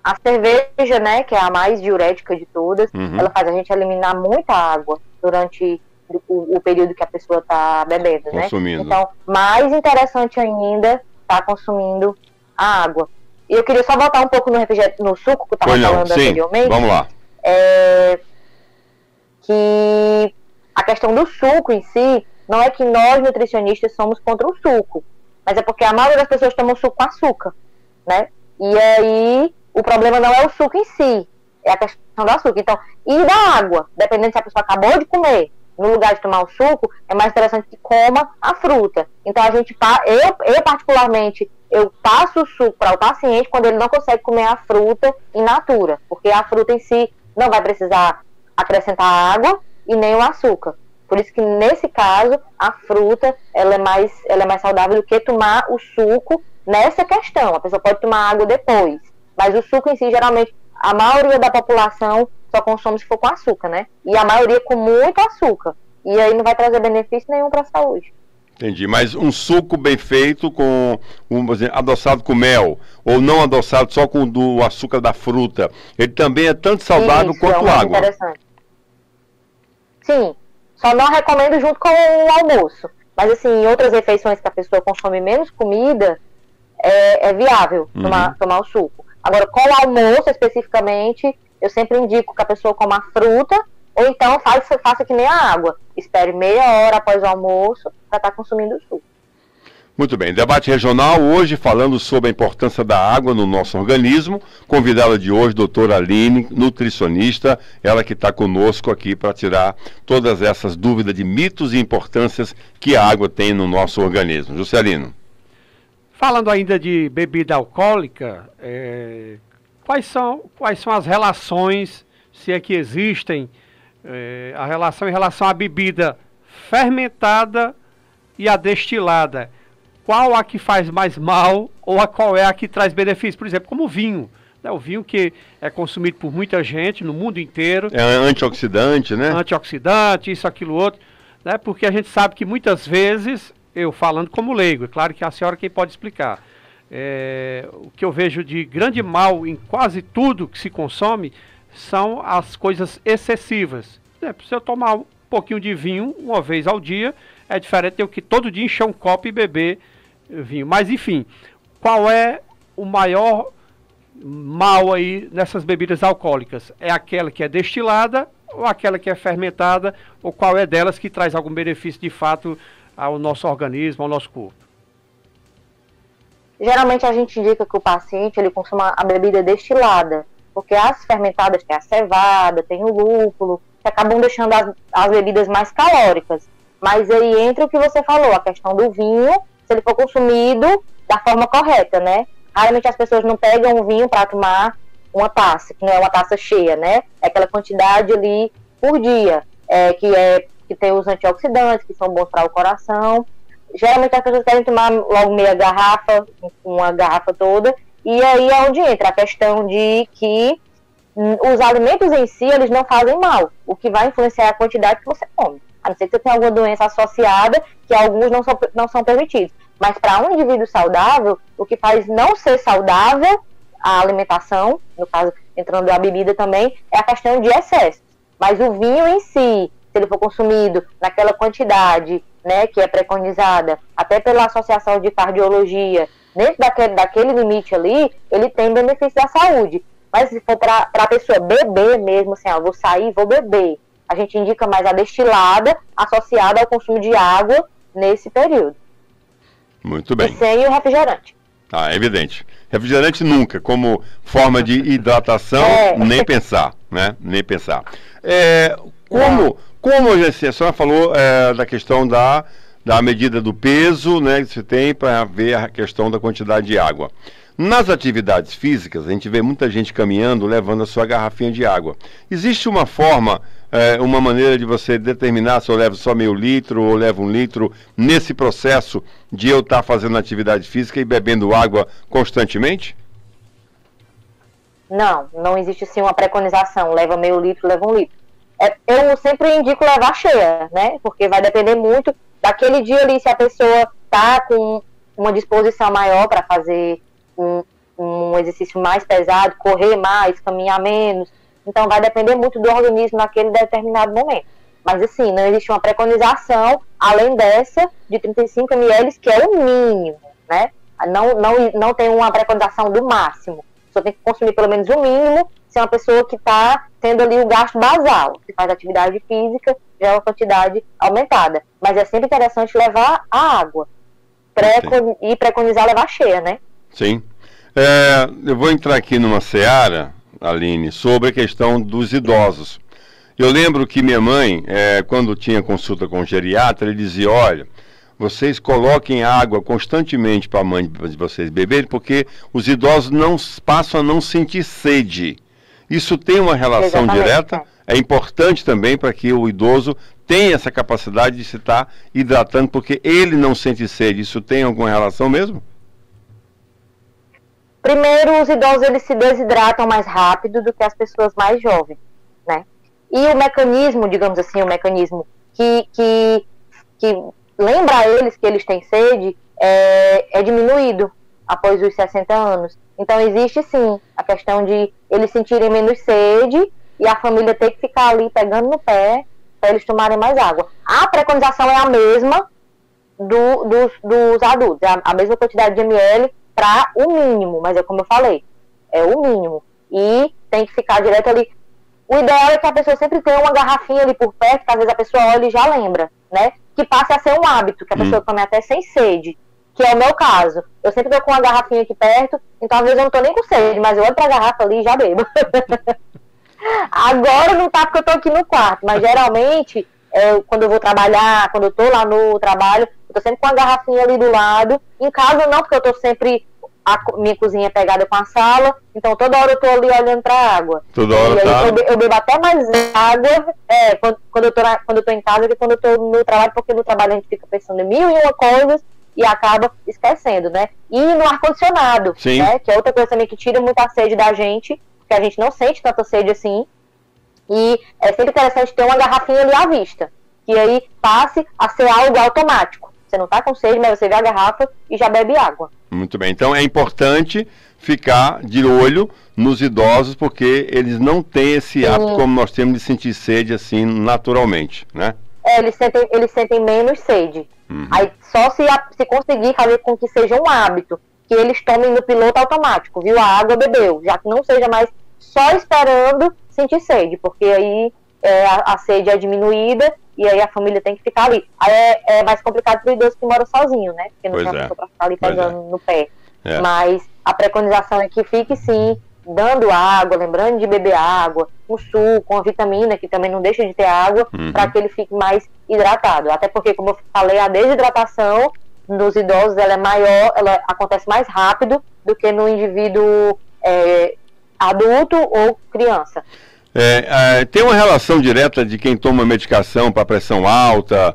A cerveja, né, que é a mais diurética de todas, ela faz a gente eliminar muita água durante o período que a pessoa está bebendo, consumindo, né? Então, mais interessante ainda, tá consumindo a água. E eu queria só voltar um pouco no suco que eu estava falando anteriormente. Vamos lá. Que a questão do suco em si, não é que nós nutricionistas somos contra o suco, mas é porque a maioria das pessoas tomam suco com açúcar, né? E aí, o problema não é o suco em si, é a questão do açúcar. Então, e da água, dependendo se a pessoa acabou de comer, no lugar de tomar o suco, é mais interessante que coma a fruta. Então, eu particularmente, eu passo o suco para o paciente quando ele não consegue comer a fruta in natura, porque a fruta em si não vai precisar acrescentar água e nem o açúcar. Por isso que, nesse caso, a fruta ela é mais saudável do que tomar o suco nessa questão. A pessoa pode tomar água depois, mas o suco em si, geralmente, a maioria da população só consome se for com açúcar, né? E a maioria com muito açúcar. E aí não vai trazer benefício nenhum para a saúde. Entendi, mas um suco bem feito, adoçado com mel, ou não adoçado só com o açúcar da fruta, ele também é tanto saudável quanto água. Interessante. Sim, só não recomendo junto com o almoço. Mas assim, em outras refeições que a pessoa consome menos comida, é viável tomar o suco. Agora, com o almoço especificamente, eu sempre indico que a pessoa coma a fruta, ou então faça que nem a água. Espere meia hora após o almoço para estar consumindo o suco. Muito bem, debate regional hoje falando sobre a importância da água no nosso organismo. Convidada de hoje, doutora Aline, nutricionista, ela que está conosco aqui para tirar todas essas dúvidas de mitos e importâncias que a água tem no nosso organismo. Juscelino. Falando ainda de bebida alcoólica, quais são as relações, se é que existem, a relação em relação à bebida fermentada e a destilada? Qual a que faz mais mal ou qual é a que traz benefício? Por exemplo, como o vinho. Né? O vinho que é consumido por muita gente no mundo inteiro. É antioxidante, né? Antioxidante, isso, aquilo, outro. Né? Porque a gente sabe que muitas vezes, eu falando como leigo, é claro que a senhora quem pode explicar. O que eu vejo de grande mal em quase tudo que se consome são as coisas excessivas. Se eu tomar um pouquinho de vinho uma vez ao dia, é diferente de eu que todo dia encher um copo e beber vinho. Mas enfim, qual é o maior mal aí nessas bebidas alcoólicas? É aquela que é destilada ou aquela que é fermentada? Ou qual é delas que traz algum benefício de fato ao nosso organismo, ao nosso corpo? Geralmente a gente indica que o paciente ele consuma a bebida destilada, porque as fermentadas tem a cevada, tem o lúpulo, que acabam deixando as bebidas mais calóricas. Mas aí entra o que você falou, a questão do vinho, se ele for consumido da forma correta, né? Raramente as pessoas não pegam o vinho para tomar uma taça, que não é uma taça cheia, né? É aquela quantidade ali por dia, que tem os antioxidantes, que são bons para o coração. Geralmente as pessoas querem tomar logo meia garrafa, uma garrafa toda, e aí é onde entra a questão de que os alimentos em si, eles não fazem mal, o que vai influenciar é a quantidade que você come. A não ser que você tenha alguma doença associada, que alguns não são permitidos. Mas para um indivíduo saudável, o que faz não ser saudável a alimentação, no caso, entrando a bebida também, é a questão de excesso. Mas o vinho em si, se ele for consumido naquela quantidade, né, que é preconizada, até pela Associação de Cardiologia, dentro daquele limite ali, ele tem benefício à saúde. Mas se for para a pessoa beber mesmo, assim, vou sair, vou beber, a gente indica mais a destilada associada ao consumo de água nesse período. Muito bem. E sem o refrigerante. É evidente. Refrigerante nunca, como forma de hidratação, nem pensar, né? Nem pensar. Como a senhora falou da questão da medida do peso, né, que você tem para ver a questão da quantidade de água. Nas atividades físicas, a gente vê muita gente caminhando, levando a sua garrafinha de água. Existe uma forma, uma maneira de você determinar se eu levo só meio litro ou levo 1 litro nesse processo de eu estar fazendo atividade física e bebendo água constantemente? Não existe sim uma preconização, leva meio litro, leva 1 litro. Eu sempre indico levar cheia, né? Porque vai depender muito daquele dia ali, se a pessoa está com uma disposição maior para fazer um exercício mais pesado, correr mais, caminhar menos. Então vai depender muito do organismo naquele determinado momento. Mas assim, não existe uma preconização além dessa de 35 ml, que é o mínimo, né? Não tem uma preconização do máximo. Só tem que consumir pelo menos o mínimo, se é uma pessoa que está tendo ali o gasto basal. Se faz atividade física, já é uma quantidade aumentada. Mas é sempre interessante levar a água. E preconizar levar cheia, né? Sim. Eu vou entrar aqui numa seara, Aline, sobre a questão dos idosos. Eu lembro que minha mãe, quando tinha consulta com o geriatra, ele dizia, olha, vocês coloquem água constantemente para a mãe de vocês beberem, porque os idosos passam a não sentir sede. Isso tem uma relação direta, é importante também para que o idoso tenha essa capacidade de se estar hidratando, porque ele não sente sede. Isso tem alguma relação mesmo? Primeiro, os idosos eles se desidratam mais rápido do que as pessoas mais jovens, né? E o mecanismo, digamos assim, que lembra a eles que eles têm sede é diminuído após os 60 anos. Então existe sim a questão de eles sentirem menos sede e a família ter que ficar ali pegando no pé para eles tomarem mais água. A preconização é a mesma dos adultos, é a mesma quantidade de ml para o mínimo, mas é como eu falei, é o mínimo. E tem que ficar direto ali. O ideal é que a pessoa sempre tenha uma garrafinha ali por perto, que às vezes a pessoa olha e já lembra, né? Que passe a ser um hábito, que a pessoa tome até sem sede. que é o meu caso. Eu sempre tô com uma garrafinha aqui perto, então às vezes eu não tô nem com sede, mas eu olho pra garrafa ali e já bebo. Agora não tá porque eu tô aqui no quarto, mas geralmente, quando eu vou trabalhar, quando eu tô lá no trabalho, eu tô sempre com a garrafinha ali do lado. Em casa não, porque eu tô sempre... minha cozinha é pegada com a sala, então toda hora eu tô ali olhando pra água. Toda hora e aí tá. eu bebo até mais água quando eu tô em casa que quando eu tô no trabalho, porque no trabalho a gente fica pensando em mil e uma coisas e acaba esquecendo, né? E no ar-condicionado, né? Que é outra coisa também que tira muita sede da gente, porque a gente não sente tanta sede assim. E é sempre interessante ter uma garrafinha ali à vista, que aí passe a ser algo automático. Você não tá com sede, mas você vê a garrafa e já bebe água. Muito bem, então é importante ficar de olho nos idosos, porque eles não têm esse hábito como nós temos de sentir sede assim naturalmente, né? Eles sentem menos sede. Aí só se conseguir fazer com que seja um hábito, que eles tomem no piloto automático, viu? A água bebeu, já que não seja mais só esperando sentir sede, porque aí a sede é diminuída e aí a família tem que ficar ali. Aí é mais complicado para o idoso que mora sozinho, né? Porque não tem uma pessoa para ficar ali pegando no pé. Mas a preconização é que fique sim, dando água, lembrando de beber água, um suco, uma vitamina, que também não deixa de ter água, para que ele fique mais hidratado. Até porque, como eu falei, a desidratação nos idosos ela é maior, ela acontece mais rápido do que no indivíduo adulto ou criança. Tem uma relação direta de quem toma medicação para pressão alta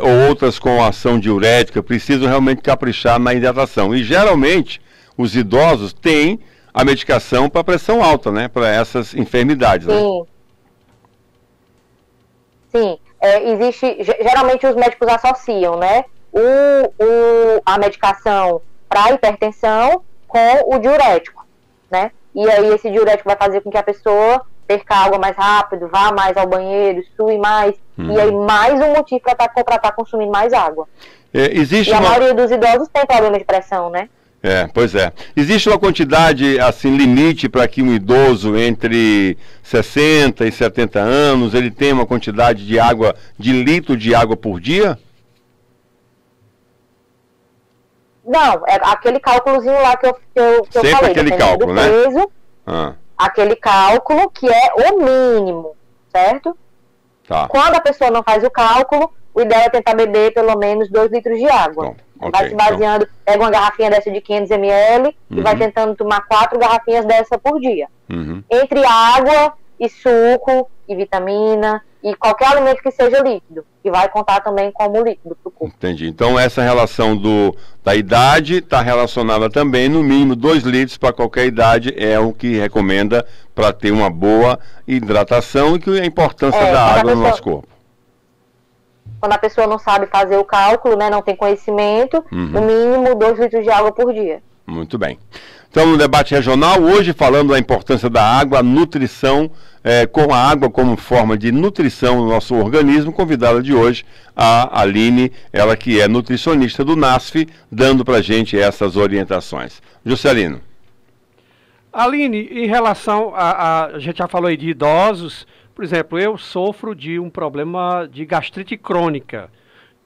ou outras com ação diurética, precisam realmente caprichar na hidratação. E geralmente os idosos têm a medicação para pressão alta, né? Para essas enfermidades. Sim. Né? Sim. Geralmente os médicos associam, né? A medicação para hipertensão com o diurético, né? E aí esse diurético vai fazer com que a pessoa perca água mais rápido, vá mais ao banheiro, sue mais, e aí mais um motivo para estar consumindo mais água. A maioria dos idosos tem problema de pressão, né? Pois é. Existe uma quantidade, assim, limite para que um idoso entre 60 e 70 anos, ele tenha uma quantidade de água, de litro de água por dia? Não, é aquele cálculozinho lá que eu Sempre falei. Aquele cálculo, peso, né? Aquele cálculo que é o mínimo, certo? Tá. Quando a pessoa não faz o cálculo, o ideal é tentar beber pelo menos 2 litros de água. Vai se baseando, pega uma garrafinha dessa de 500 ml e vai tentando tomar 4 garrafinhas dessa por dia. Entre água e suco e vitamina e qualquer alimento que seja líquido, que vai contar também como líquido para o corpo. Entendi. Então essa relação da idade está relacionada também, no mínimo 2 litros para qualquer idade, é o que recomenda para ter uma boa hidratação e que a importância da água no nosso corpo. Quando a pessoa não sabe fazer o cálculo, né, não tem conhecimento, no mínimo 2 litros de água por dia. Muito bem. Então, no debate regional, hoje falando da importância da água, a nutrição, com a água como forma de nutrição no nosso organismo, convidada de hoje, a Aline, ela que é nutricionista do NASF, dando para a gente essas orientações. Juscelino. Aline, em relação a gente já falou aí de idosos, por exemplo, eu sofro de um problema de gastrite crônica.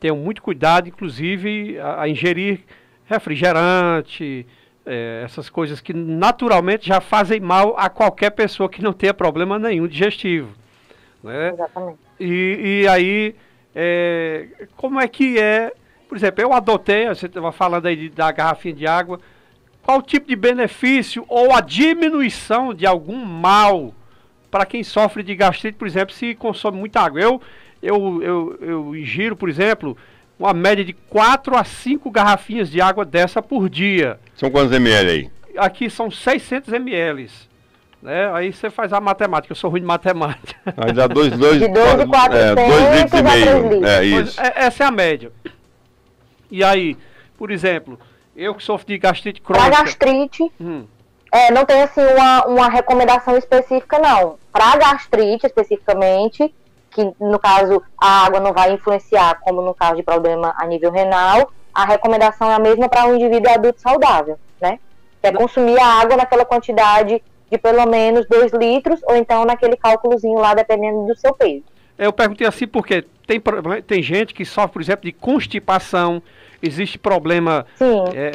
Tenho muito cuidado, inclusive, a ingerir refrigerante, essas coisas que naturalmente já fazem mal a qualquer pessoa que não tenha problema nenhum digestivo. Né? Exatamente. E aí, como é que é? Por exemplo, eu adotei, você estava falando aí da garrafinha de água, qual o tipo de benefício ou a diminuição de algum mal para quem sofre de gastrite, por exemplo, se consome muita água? Eu ingiro, por exemplo, uma média de 4 a 5 garrafinhas de água dessa por dia. São quantos ml aí? Aqui são 600 ml. Né? Aí você faz a matemática, eu sou ruim de matemática. Aí dá 2 de 2 e 400 litros e meio. Isso. Essa é a média. E aí, por exemplo, eu que sofro de gastrite crônica... Para gastrite, não tem assim uma recomendação específica, não. Para gastrite, especificamente, que no caso a água não vai influenciar, como no caso de problema a nível renal, a recomendação é a mesma para um indivíduo adulto saudável, né? Que é consumir a água naquela quantidade de pelo menos 2 litros, ou então naquele cálculozinho lá, dependendo do seu peso. Eu perguntei assim porque tem gente que sofre, por exemplo, de constipação, existe problema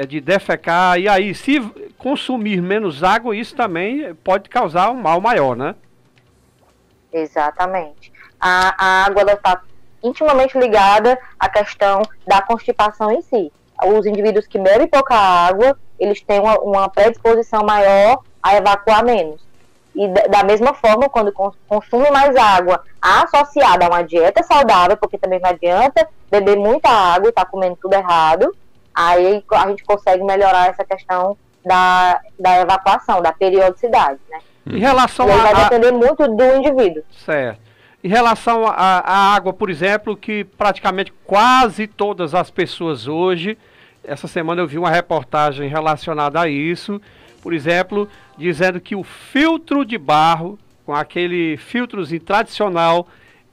de defecar, e aí se consumir menos água, isso também pode causar um mal maior, né? Exatamente. A água está intimamente ligada à questão da constipação em si. Os indivíduos que bebem pouca água, eles têm uma predisposição maior a evacuar menos. E da mesma forma, quando consome mais água associada a uma dieta saudável, porque também não adianta beber muita água e estar comendo tudo errado, aí a gente consegue melhorar essa questão da evacuação, da periodicidade, né? Em relação vai depender muito do indivíduo. Certo. Em relação à água, por exemplo, que praticamente quase todas as pessoas hoje, essa semana eu vi uma reportagem relacionada a isso, por exemplo, dizendo que o filtro de barro, com aquele filtrozinho tradicional,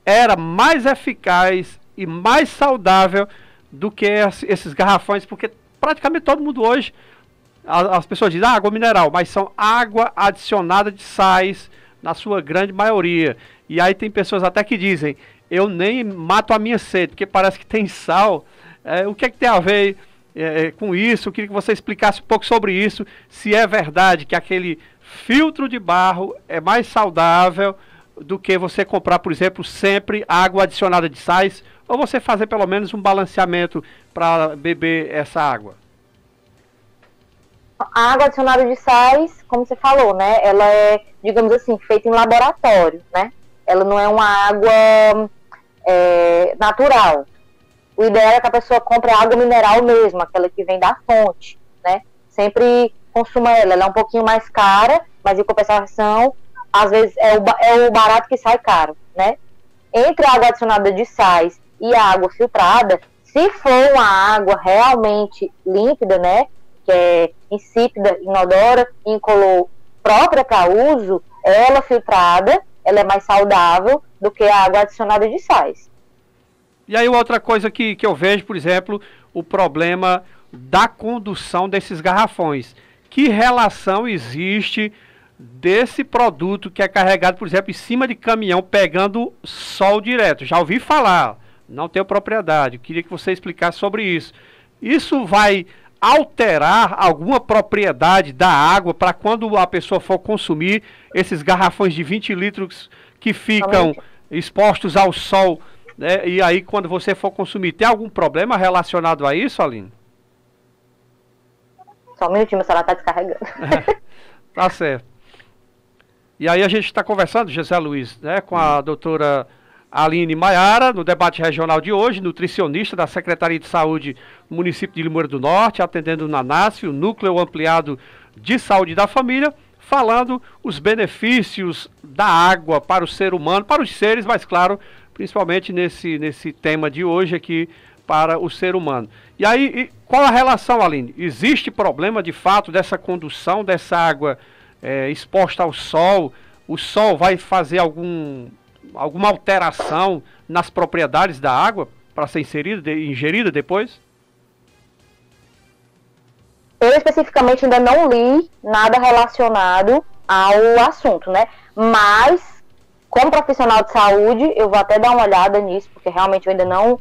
era mais eficaz e mais saudável do que esses garrafões, porque praticamente todo mundo hoje, as pessoas dizem água mineral, mas são água adicionada de sais, na sua grande maioria. E aí tem pessoas até que dizem, eu nem mato a minha sede, porque parece que tem sal. O que é que tem a ver com isso? Eu queria que você explicasse um pouco sobre isso, se é verdade que aquele filtro de barro é mais saudável do que você comprar, por exemplo, sempre água adicionada de sais, ou você fazer pelo menos um balanceamento para beber essa água. A água adicionada de sais, como você falou, né? Ela é, digamos assim, feita em laboratório, né? Ela não é uma água natural. O ideal é que a pessoa compre água mineral mesmo, aquela que vem da fonte, né? Sempre consuma ela. Ela é um pouquinho mais cara, mas em compensação, às vezes é o barato que sai caro, né? Entre a água adicionada de sais e a água filtrada, se for uma água realmente límpida, né? Que é insípida, inodora, incolor, própria para uso, ela filtrada, ela é mais saudável do que a água adicionada de sais. E aí outra coisa que eu vejo, por exemplo, o problema da condução desses garrafões. Que relação existe desse produto que é carregado, por exemplo, em cima de caminhão, pegando sol direto? Já ouvi falar, não tenho propriedade, eu queria que você explicasse sobre isso. Isso vai alterar alguma propriedade da água para quando a pessoa for consumir esses garrafões de 20 litros que ficam expostos ao sol, né? E aí quando você for consumir, tem algum problema relacionado a isso, Aline? Só um minutinho, meu celular está descarregando. Tá certo. E aí a gente está conversando, José Luiz, né, com a doutora Aline Maiara, no debate regional de hoje, nutricionista da Secretaria de Saúde do município de Limoeiro do Norte, atendendo o NANASF, o Núcleo Ampliado de Saúde da Família, falando os benefícios da água para o ser humano, para os seres, mas claro, principalmente nesse tema de hoje aqui, para o ser humano. E aí, qual a relação, Aline? Existe problema de fato dessa condução dessa água exposta ao sol? O sol vai fazer alguma alteração nas propriedades da água para ser ingerida depois? Eu especificamente ainda não li nada relacionado ao assunto, né? Mas, como profissional de saúde, eu vou até dar uma olhada nisso, porque realmente eu ainda não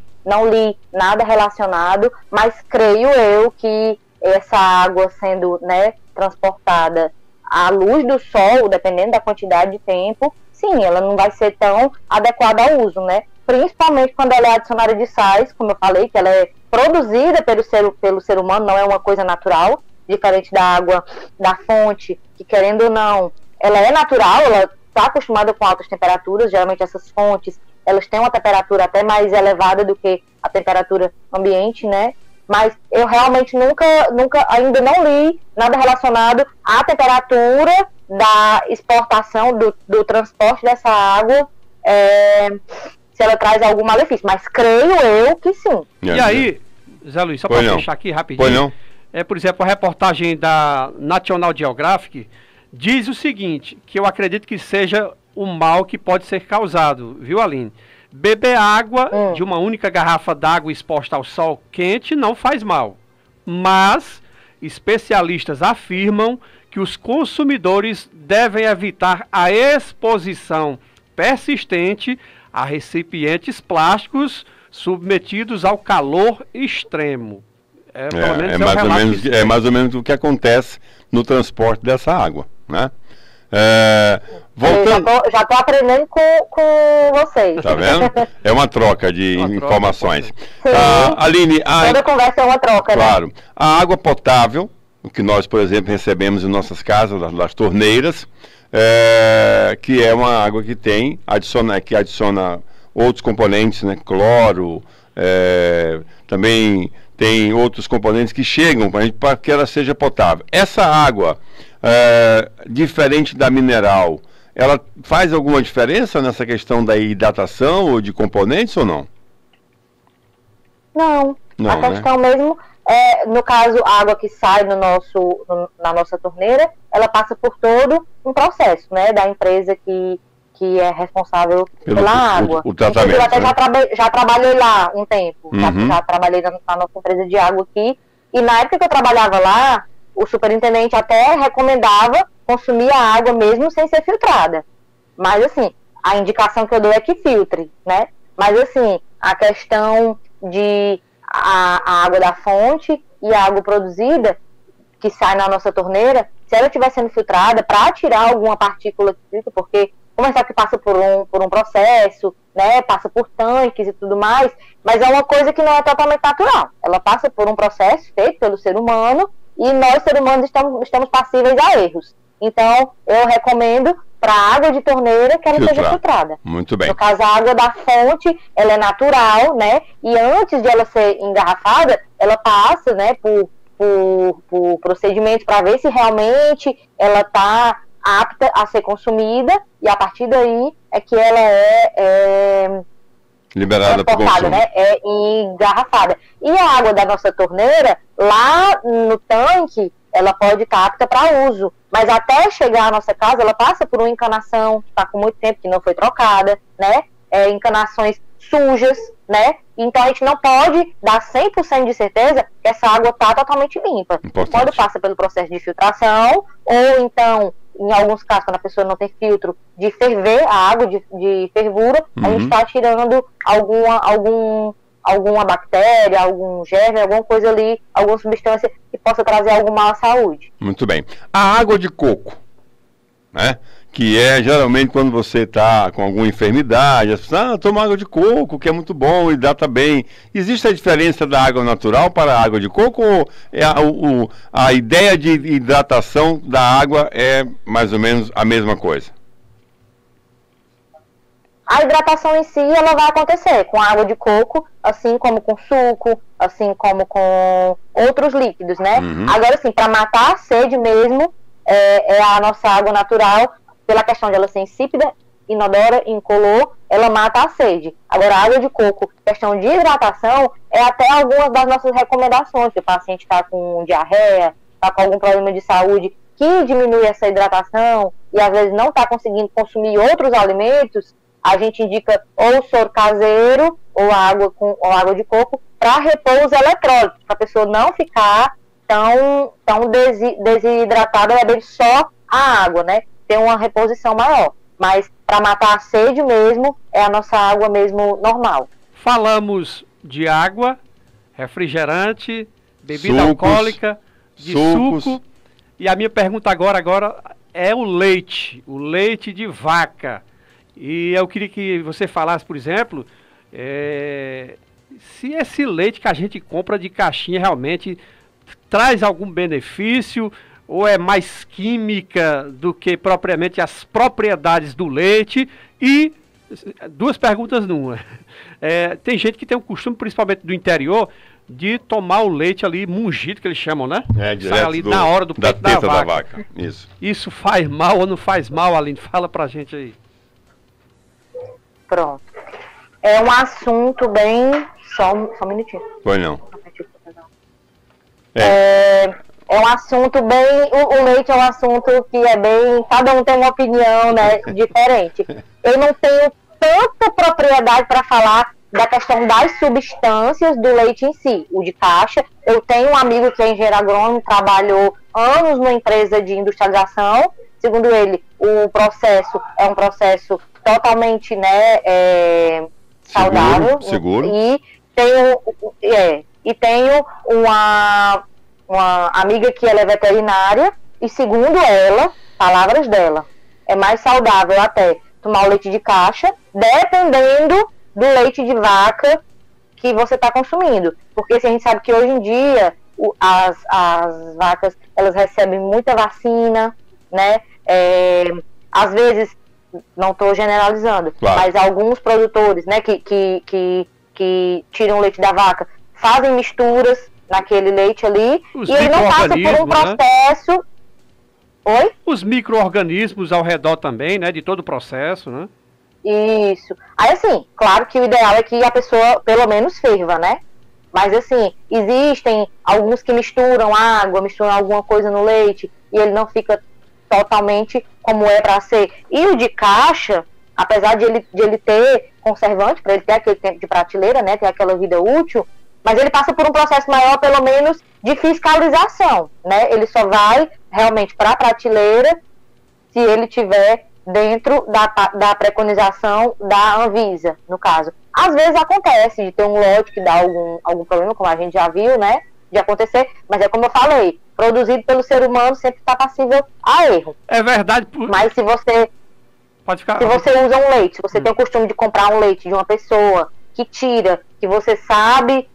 li nada relacionado, mas creio eu que essa água sendo, né, transportada à luz do sol, dependendo da quantidade de tempo, sim, ela não vai ser tão adequada ao uso, né? Principalmente quando ela é adicionada de sais, como eu falei, que ela é produzida pelo ser humano, não é uma coisa natural, diferente da água da fonte, que querendo ou não, ela é natural, ela está acostumada com altas temperaturas, geralmente essas fontes, elas têm uma temperatura até mais elevada do que a temperatura ambiente, né? Mas eu realmente nunca ainda não li nada relacionado à temperatura da exportação, do transporte dessa água, se ela traz algum malefício, mas creio eu que sim. E aí, Zé Luiz, só para fechar aqui rapidinho, por exemplo, a reportagem da National Geographic diz o seguinte, que eu acredito que seja o mal que pode ser causado, viu, Aline? Beber água de uma única garrafa d'água exposta ao sol quente não faz mal, mas especialistas afirmam que os consumidores devem evitar a exposição persistente a recipientes plásticos submetidos ao calor extremo. Pelo menos é mais ou menos o que acontece no transporte dessa água, né? Voltando... Já tô aprendendo com vocês. Tá vendo? É uma troca de informações. Aline, toda conversa é uma troca, claro, né? A água potável, o que nós, por exemplo, recebemos em nossas casas, das torneiras, que é uma água que adiciona outros componentes, né? Cloro, também tem outros componentes que chegam para que ela seja potável. Essa água, diferente da mineral, ela faz alguma diferença nessa questão da hidratação ou de componentes ou não? Não. A questão mesmo no caso, a água que sai na nossa torneira, ela passa por todo um processo, né, da empresa que é responsável pela água. O tratamento. Eu até já trabalhei lá um tempo, já trabalhei na nossa empresa de água aqui, e na época que eu trabalhava lá, o superintendente até recomendava consumir a água mesmo sem ser filtrada. Mas assim, a indicação que eu dou é que filtre, né? Mas assim, a questão de a água da fonte e a água produzida, que sai na nossa torneira, se ela estiver sendo filtrada, para tirar alguma partícula que fica, porque como é que passa por um processo, né, passa por tanques e tudo mais, mas é uma coisa que não é totalmente natural. Ela passa por um processo feito pelo ser humano e nós, seres humanos, estamos passíveis a erros. Então, eu recomendo para a água de torneira que ela seja filtrada. Muito bem. No caso, a água da fonte, ela é natural, né, e antes de ela ser engarrafada, ela passa, né, por procedimentos para ver se realmente ela está apta a ser consumida, e a partir daí é que ela é liberada para consumo, né? É engarrafada. E a água da nossa torneira, lá no tanque, ela pode estar apta para uso, mas até chegar à nossa casa, ela passa por uma encanação que está com muito tempo, que não foi trocada, né? Encanações sujas, né? Então a gente não pode dar 100% de certeza que essa água está totalmente limpa. Quando passa pelo processo de filtração, ou então, em alguns casos, quando a pessoa não tem filtro, de ferver a água, de fervura, a gente está tirando alguma bactéria, algum germe, alguma coisa ali, alguma substância que possa trazer algum mal à saúde. Muito bem. A água de coco, né? Que é geralmente quando você está com alguma enfermidade, as pessoas, toma água de coco, que é muito bom, hidrata bem. Existe a diferença da água natural para a água de coco, ou a ideia de hidratação da água é mais ou menos a mesma coisa? A hidratação em si, ela vai acontecer com água de coco, assim como com suco, assim como com outros líquidos, né? Agora, assim, para matar a sede mesmo, é a nossa água natural, pela questão de ela ser insípida, inodora, incolor, ela mata a sede. Agora, a água de coco, questão de hidratação, é até algumas das nossas recomendações, se o paciente está com diarreia, está com algum problema de saúde, que diminui essa hidratação, e às vezes não está conseguindo consumir outros alimentos, a gente indica ou soro caseiro, ou água de coco, para repor os eletrólitos, para a pessoa não ficar tão desidratada, bebendo só a água, né? Ter uma reposição maior. Mas para matar a sede mesmo, é a nossa água mesmo normal. Falamos de água, refrigerante, bebida alcoólica, de suco. E a minha pergunta agora é o leite de vaca. E eu queria que você falasse, por exemplo, se esse leite que a gente compra de caixinha realmente traz algum benefício, ou é mais química do que propriamente as propriedades do leite. E duas perguntas numa. Tem gente que tem o costume, principalmente do interior, de tomar o leite ali mungido, que eles chamam, né? Sai ali na hora do peito da vaca. Isso faz mal ou não faz mal, Aline? Fala pra gente aí. Pronto. É um assunto bem... Só um minutinho. Pois não. É um assunto bem... O leite é um assunto que é bem... Cada um tem uma opinião, né, diferente. Eu não tenho tanta propriedade para falar da questão das substâncias do leite em si, o de caixa. Eu tenho um amigo que é engenheiro agrônomo, trabalhou anos numa empresa de industrialização. Segundo ele, o processo é um processo totalmente, né, saudável. Seguro. E E tenho uma amiga que ela é veterinária e, segundo ela, palavras dela, é mais saudável até tomar o leite de caixa, dependendo do leite de vaca que você está consumindo. Porque assim, a gente sabe que hoje em dia as vacas, elas recebem muita vacina, né? Às vezes, não estou generalizando, claro, mas alguns produtores, né, que tiram o leite da vaca, fazem misturas naquele leite ali, e ele não passa por um processo... Né? Oi? Os micro-organismos ao redor também, né, de todo o processo, né? Isso. Aí, assim, claro que o ideal é que a pessoa, pelo menos, ferva, né? Mas, assim, existem alguns que misturam água, misturam alguma coisa no leite, e ele não fica totalmente como é para ser. E o de caixa, apesar de ele ter conservante, para ele ter aquele tempo de prateleira, né, ter aquela vida útil, mas ele passa por um processo maior, pelo menos, de fiscalização, né? Ele só vai realmente para a prateleira se ele tiver dentro da preconização da Anvisa, no caso. Às vezes acontece de ter um lote que dá algum problema, como a gente já viu, né? De acontecer, mas é como eu falei, produzido pelo ser humano sempre está passível a erro. É verdade. Mas se você... Pode ficar. Se você usa um leite, se você tem o costume de comprar um leite de uma pessoa que tira, que você sabe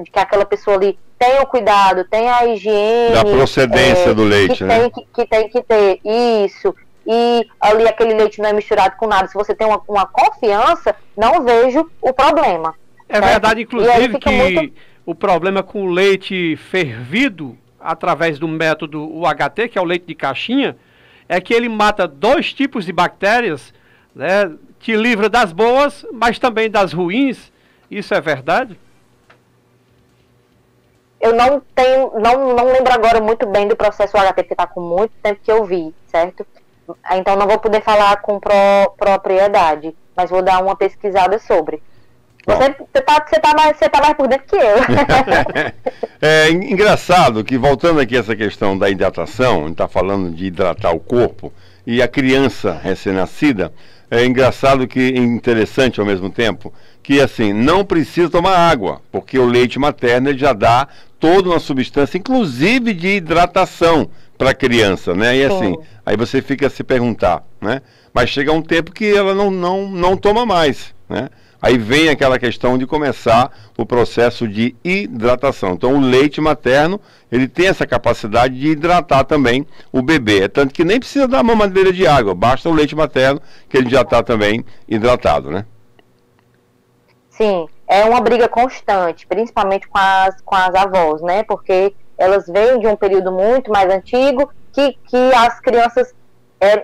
de que aquela pessoa ali tem o cuidado, tem a higiene... Da procedência do leite, né? Que tem que ter, isso. E ali aquele leite não é misturado com nada. Se você tem uma confiança, não vejo o problema. É certo? Verdade, inclusive, que o problema com o leite fervido, através do método UHT, que é o leite de caixinha, é que ele mata 2 tipos de bactérias, né? Te livra das boas, mas também das ruins. Isso é verdade? Eu não lembro agora muito bem do processo UHT, porque está com muito tempo que eu vi, certo? Então não vou poder falar com propriedade, mas vou dar uma pesquisada sobre. Você tá mais por dentro que eu. É engraçado que, voltando aqui a essa questão da hidratação, a gente está falando de hidratar o corpo, e a criança recém-nascida, é engraçado que, interessante ao mesmo tempo, que assim, não precisa tomar água, porque o leite materno ele já dá toda uma substância, inclusive de hidratação para a criança, né? E assim, aí você fica a se perguntar, né? Mas chega um tempo que ela não toma mais, né? Aí vem aquela questão de começar o processo de hidratação. Então o leite materno, ele tem essa capacidade de hidratar também o bebê. É tanto que nem precisa dar mamadeira de água, basta o leite materno que ele já está também hidratado, né? Sim, é uma briga constante, principalmente com as avós, né? Porque elas vêm de um período muito mais antigo que as crianças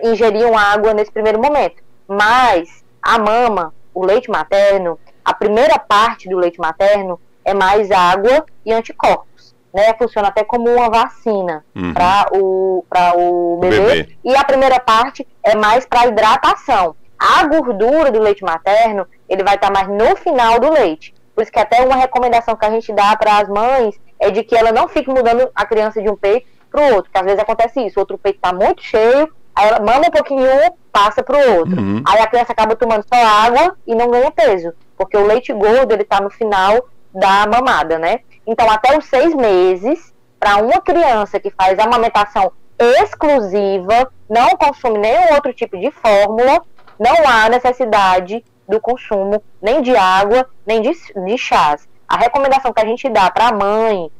ingeriam água nesse primeiro momento. Mas a mama, o leite materno, a primeira parte do leite materno é mais água e anticorpos, né? Funciona até como uma vacina para o bebê. E a primeira parte é mais para hidratação. A gordura do leite materno, ele vai estar mais no final do leite. Por isso que até uma recomendação que a gente dá para as mães é de que ela não fique mudando a criança de um peito para o outro, porque às vezes acontece isso, o outro peito está muito cheio, aí ela mama um pouquinho, passa para o outro. Aí a criança acaba tomando só água e não ganha peso, porque o leite gordo, ele está no final da mamada, né? Então, até os 6 meses, para uma criança que faz amamentação exclusiva, não consome nenhum outro tipo de fórmula, não há necessidade do consumo nem de água, nem de chás. A recomendação que a gente dá para a mãe,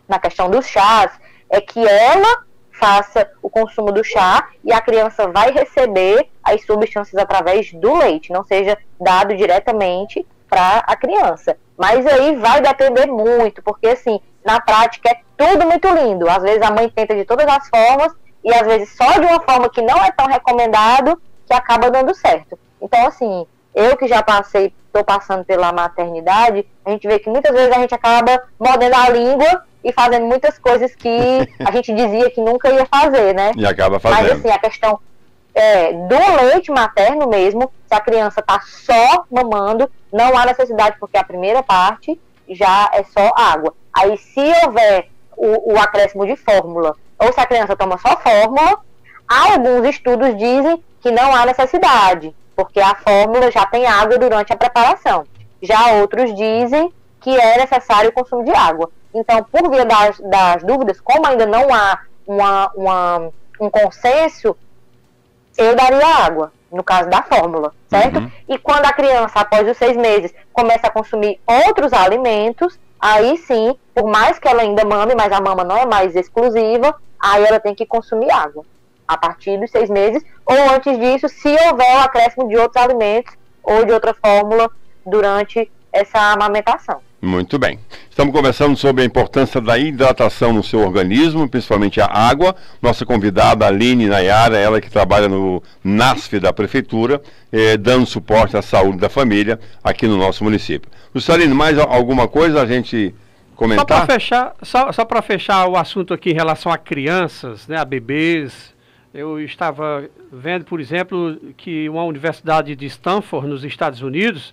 na questão dos chás, é que ela faça o consumo do chá e a criança vai receber as substâncias através do leite, não seja dado diretamente para a criança. Mas aí vai depender muito, porque assim, na prática é tudo muito lindo. Às vezes a mãe tenta de todas as formas e às vezes só de uma forma que não é tão recomendado que acaba dando certo. Então assim, eu que já estou passando pela maternidade, a gente vê que muitas vezes a gente acaba mordendo a língua e fazendo muitas coisas que a gente dizia que nunca ia fazer, né? E acaba fazendo. Mas assim, a questão do leite materno mesmo, se a criança está só mamando, não há necessidade, porque a primeira parte já é só água. Aí se houver o acréscimo de fórmula, ou se a criança toma só fórmula, alguns estudos dizem que não há necessidade, porque a fórmula já tem água durante a preparação. Já outros dizem que é necessário o consumo de água. Então, por via das dúvidas, como ainda não há um consenso, eu daria água, no caso da fórmula, certo? E quando a criança, após os 6 meses, começa a consumir outros alimentos, aí sim, por mais que ela ainda mame, mas a mama não é mais exclusiva, aí ela tem que consumir água, a partir dos 6 meses, ou antes disso, se houver o acréscimo de outros alimentos ou de outra fórmula durante essa amamentação. Muito bem. Estamos conversando sobre a importância da hidratação no seu organismo, principalmente a água. Nossa convidada, Aline Nayara, ela que trabalha no NASF da Prefeitura, dando suporte à saúde da família aqui no nosso município. Lucilene, mais alguma coisa a gente comentar? Só para fechar o assunto aqui em relação a crianças, né, a bebês, eu estava vendo, por exemplo, que uma universidade de Stanford, nos Estados Unidos,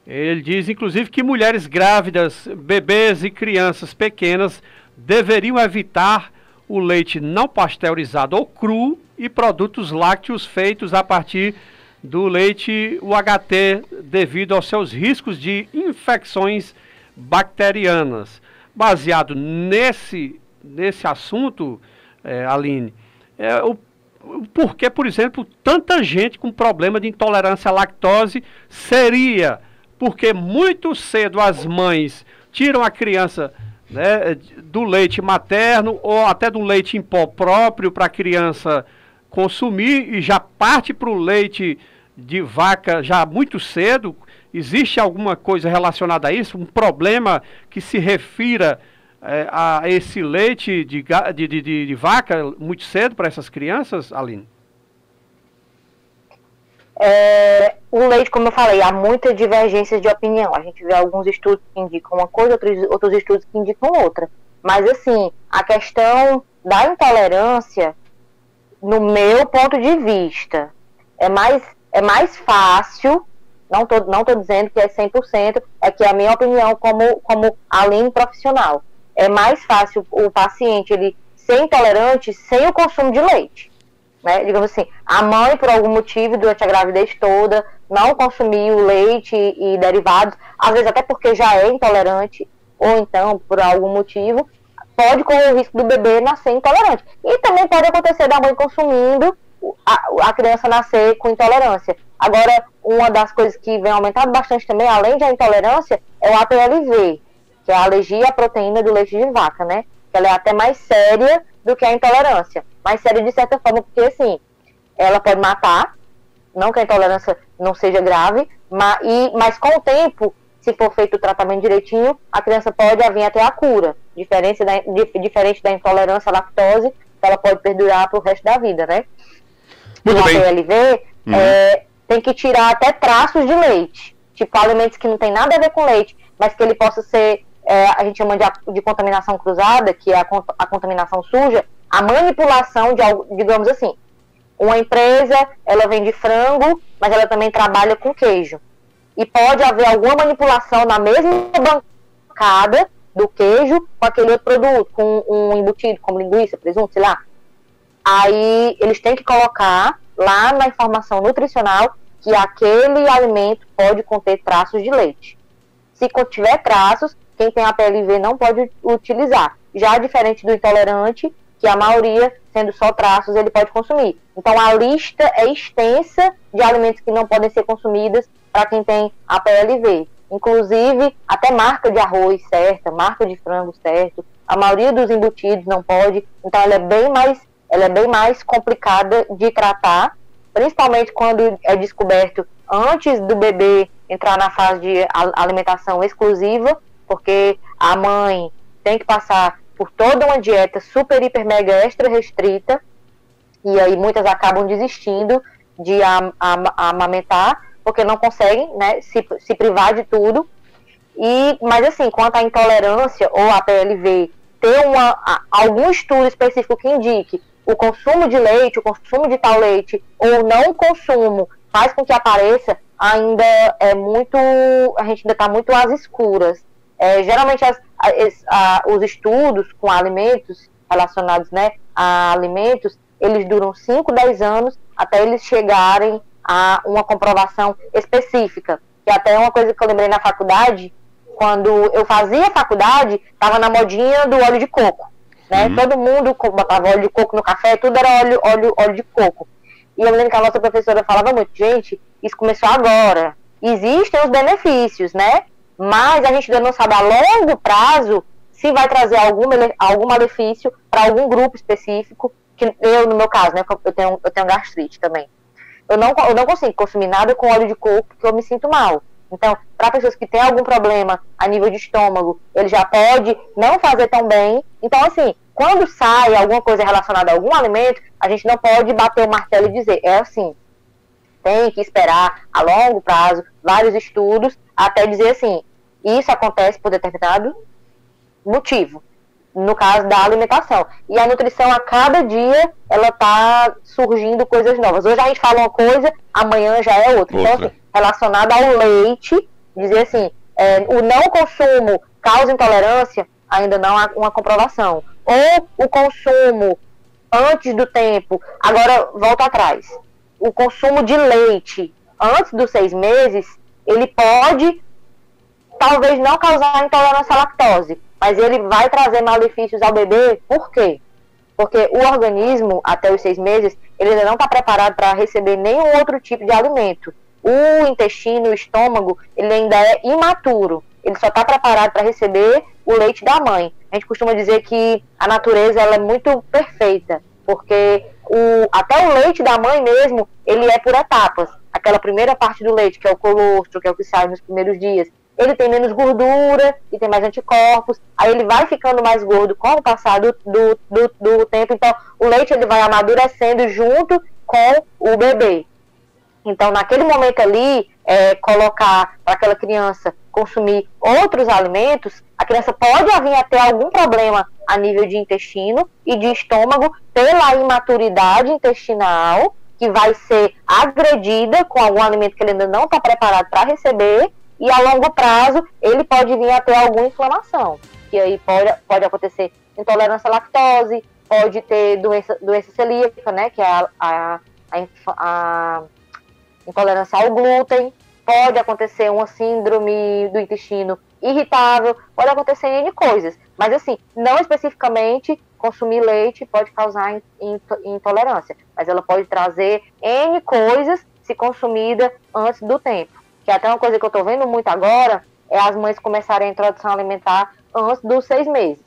ele diz, inclusive, que mulheres grávidas, bebês e crianças pequenas deveriam evitar o leite não pasteurizado ou cru e produtos lácteos feitos a partir do leite UHT devido aos seus riscos de infecções bacterianas. Baseado nesse assunto, Aline, o porquê, por exemplo, tanta gente com problema de intolerância à lactose seria porque muito cedo as mães tiram a criança, né, do leite materno ou até do leite em pó próprio para a criança consumir e já parte para o leite de vaca já muito cedo. Existe alguma coisa relacionada a isso? Um problema que se refira a esse leite de vaca muito cedo para essas crianças, Aline? O leite, como eu falei, há muitas divergências de opinião. A gente vê alguns estudos que indicam uma coisa, outros estudos que indicam outra. Mas, assim, a questão da intolerância, no meu ponto de vista, é mais fácil, não tô dizendo que é 100%, é que é a minha opinião como Aline profissional. É mais fácil o paciente ele ser intolerante sem o consumo de leite. Né? Digamos assim, a mãe, por algum motivo, durante a gravidez toda, não consumiu leite e derivados, às vezes até porque já é intolerante, ou então, por algum motivo, pode correr o risco do bebê nascer intolerante. E também pode acontecer da mãe consumindo, a criança nascer com intolerância. Agora, uma das coisas que vem aumentando bastante também, além da intolerância, é o APLV, que é a alergia à proteína do leite de vaca, né? Ela é até mais séria do que a intolerância. Mais séria de certa forma, porque assim, ela pode matar, não que a intolerância não seja grave, mas com o tempo, se for feito o tratamento direitinho, a criança pode vir até a cura. Diferente da intolerância à lactose, ela pode perdurar para o resto da vida, né? Muito o bem. APLV tem que tirar até traços de leite, tipo alimentos que não tem nada a ver com leite, mas que ele possa ser, a gente chama de contaminação cruzada, que é a contaminação suja, a manipulação de algo, digamos assim, uma empresa, ela vende frango, mas ela também trabalha com queijo. E pode haver alguma manipulação na mesma bancada do queijo com aquele outro produto, com um embutido, como linguiça, presunto, sei lá. Aí eles têm que colocar lá na informação nutricional que aquele alimento pode conter traços de leite. Se tiver traços, quem tem APLV não pode utilizar. Já diferente do intolerante, que a maioria, sendo só traços, ele pode consumir. Então a lista é extensa de alimentos que não podem ser consumidos para quem tem APLV. Inclusive, até marca de arroz certa, marca de frango certo, a maioria dos embutidos não pode. Então ela é bem mais complicada de tratar, principalmente quando é descoberto antes do bebê entrar na fase de alimentação exclusiva, porque a mãe tem que passar por toda uma dieta super, hiper, mega, extra restrita, e aí muitas acabam desistindo de amamentar, porque não conseguem, né, se privar de tudo. Mas assim, quanto à intolerância ou a PLV, ter algum estudo específico que indique o consumo de leite, o consumo de tal leite, ou não consumo, faz com que apareça, ainda é muito, a gente ainda está muito às escuras. Geralmente os estudos com alimentos relacionados, né, a alimentos, eles duram 5, 10 anos até eles chegarem a uma comprovação específica. E até uma coisa que eu lembrei na faculdade, quando eu fazia faculdade, estava na modinha do óleo de coco, né? Todo mundo botava óleo de coco no café, tudo era óleo de coco. E eu lembro que a nossa professora falava muito, gente, isso começou agora. Existem os benefícios, né? Mas a gente ainda não sabe a longo prazo se vai trazer algum malefício para algum grupo específico, que eu, no meu caso, né, eu tenho gastrite também. Eu não consigo consumir nada com óleo de coco porque eu me sinto mal. Então, para pessoas que têm algum problema a nível de estômago, ele já pode não fazer tão bem. Então, assim, quando sai alguma coisa relacionada a algum alimento, a gente não pode bater o martelo e dizer, é assim, tem que esperar a longo prazo, vários estudos, até dizer assim, isso acontece por determinado motivo, no caso da alimentação. E a nutrição, a cada dia, ela está surgindo coisas novas. Hoje a gente fala uma coisa, amanhã já é outra. Então, assim, relacionado ao leite, dizer assim, o não consumo causa intolerância, ainda não há uma comprovação. Ou o consumo antes do tempo, agora volta atrás. O consumo de leite antes dos 6 meses, ele pode, talvez não causar intolerância à lactose, mas ele vai trazer malefícios ao bebê. Por quê? Porque o organismo, até os 6 meses, ele ainda não está preparado para receber nenhum outro tipo de alimento. O intestino, o estômago, ele ainda é imaturo. Ele só está preparado para receber o leite da mãe. A gente costuma dizer que a natureza ela é muito perfeita, porque até o leite da mãe mesmo, ele é por etapas. Aquela primeira parte do leite, que é o colostro, que é o que sai nos primeiros dias, ele tem menos gordura e tem mais anticorpos, aí ele vai ficando mais gordo com o passar do tempo. Então o leite ele vai amadurecendo junto com o bebê. Então naquele momento ali, colocar para aquela criança consumir outros alimentos, a criança pode vir a ter algum problema a nível de intestino e de estômago pela imaturidade intestinal, que vai ser agredida com algum alimento que ele ainda não está preparado para receber. E a longo prazo, ele pode vir a ter alguma inflamação. E aí pode acontecer intolerância à lactose, pode ter doença celíaca, né, que é a intolerância ao glúten, pode acontecer uma síndrome do intestino irritável, pode acontecer N coisas. Mas assim, não especificamente consumir leite pode causar intolerância, mas ela pode trazer N coisas se consumida antes do tempo. Que até uma coisa que eu estou vendo muito agora é as mães começarem a introdução alimentar antes dos 6 meses.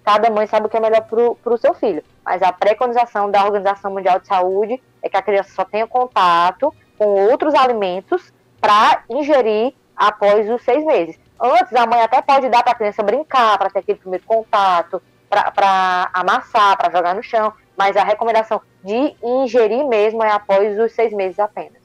Cada mãe sabe o que é melhor para o seu filho, mas a preconização da Organização Mundial de Saúde é que a criança só tenha contato com outros alimentos para ingerir após os 6 meses. Antes, a mãe até pode dar para a criança brincar, para ter aquele primeiro contato, para amassar, para jogar no chão, mas a recomendação de ingerir mesmo é após os 6 meses apenas.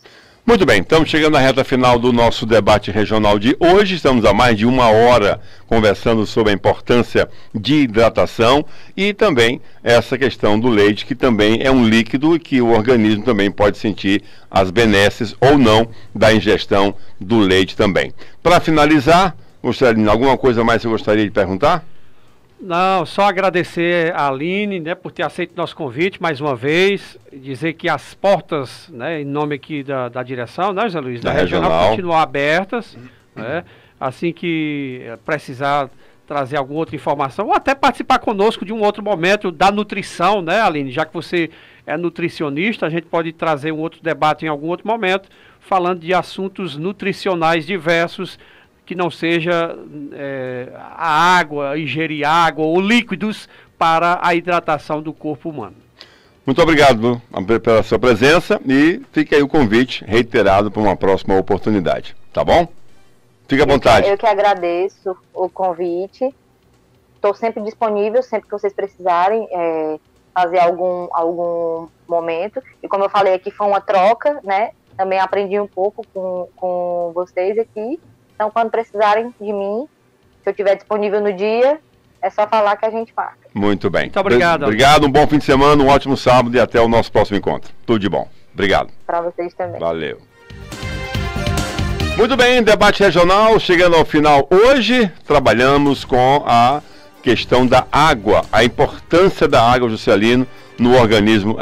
Muito bem, estamos chegando à reta final do nosso debate regional de hoje. Estamos há mais de 1 hora conversando sobre a importância de hidratação e também essa questão do leite, que também é um líquido e que o organismo também pode sentir as benesses ou não da ingestão do leite também. Para finalizar, Juscelino, alguma coisa mais você gostaria de perguntar? Não, só agradecer a Aline, né, por ter aceito nosso convite mais uma vez, dizer que as portas, né, em nome aqui da direção, né, José Luiz, da regional continuam abertas, né, assim que precisar trazer alguma outra informação, ou até participar conosco de um outro momento da nutrição, né, Aline, já que você é nutricionista, a gente pode trazer um outro debate em algum outro momento, falando de assuntos nutricionais diversos, que não seja a água, ingerir água ou líquidos para a hidratação do corpo humano. Muito obrigado pela sua presença e fica aí o convite reiterado para uma próxima oportunidade, tá bom? Fique à vontade. Eu que agradeço o convite, estou sempre disponível, sempre que vocês precisarem fazer algum momento, e como eu falei aqui, foi uma troca, né? Também aprendi um pouco com vocês aqui. Então, quando precisarem de mim, se eu estiver disponível no dia, é só falar que a gente marca. Muito bem. Muito obrigado. Obrigado, um bom fim de semana, um ótimo sábado e até o nosso próximo encontro. Tudo de bom. Obrigado. Para vocês também. Valeu. Muito bem, debate regional chegando ao final. Hoje trabalhamos com a questão da água, a importância da água, Juscelino, no organismo.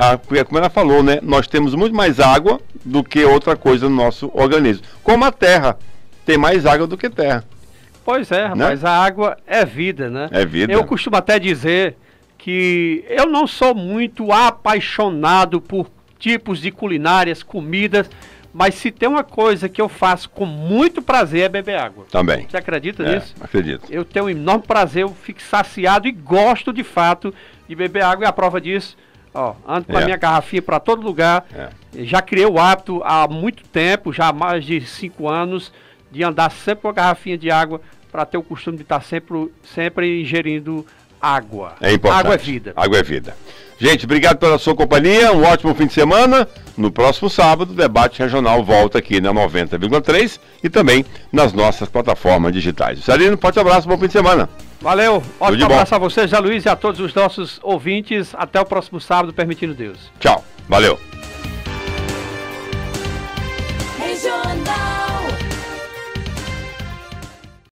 Como ela falou, né? Nós temos muito mais água do que outra coisa no nosso organismo. Como a terra. Tem mais água do que terra. Pois é, rapaz, né? A água é vida, né? É vida. Eu costumo até dizer que eu não sou muito apaixonado por tipos de culinárias, comidas, mas se tem uma coisa que eu faço com muito prazer é beber água. Também. Você acredita nisso? Acredito. Eu tenho um enorme prazer, eu fico saciado e gosto de fato de beber água, e a prova disso, ó, ando com a minha garrafinha para todo lugar. Já criei o hábito há muito tempo, já há mais de 5 anos, de andar sempre com a garrafinha de água para ter o costume de estar sempre ingerindo água. É importante. Água é vida. Água é vida. Gente, obrigado pela sua companhia, um ótimo fim de semana. No próximo sábado, o Debate Regional volta aqui na 90,3 e também nas nossas plataformas digitais. Celino, forte abraço, bom fim de semana. Valeu, ótimo abraço a você, Zé Luiz, e a todos os nossos ouvintes. Até o próximo sábado, permitindo Deus. Tchau, valeu.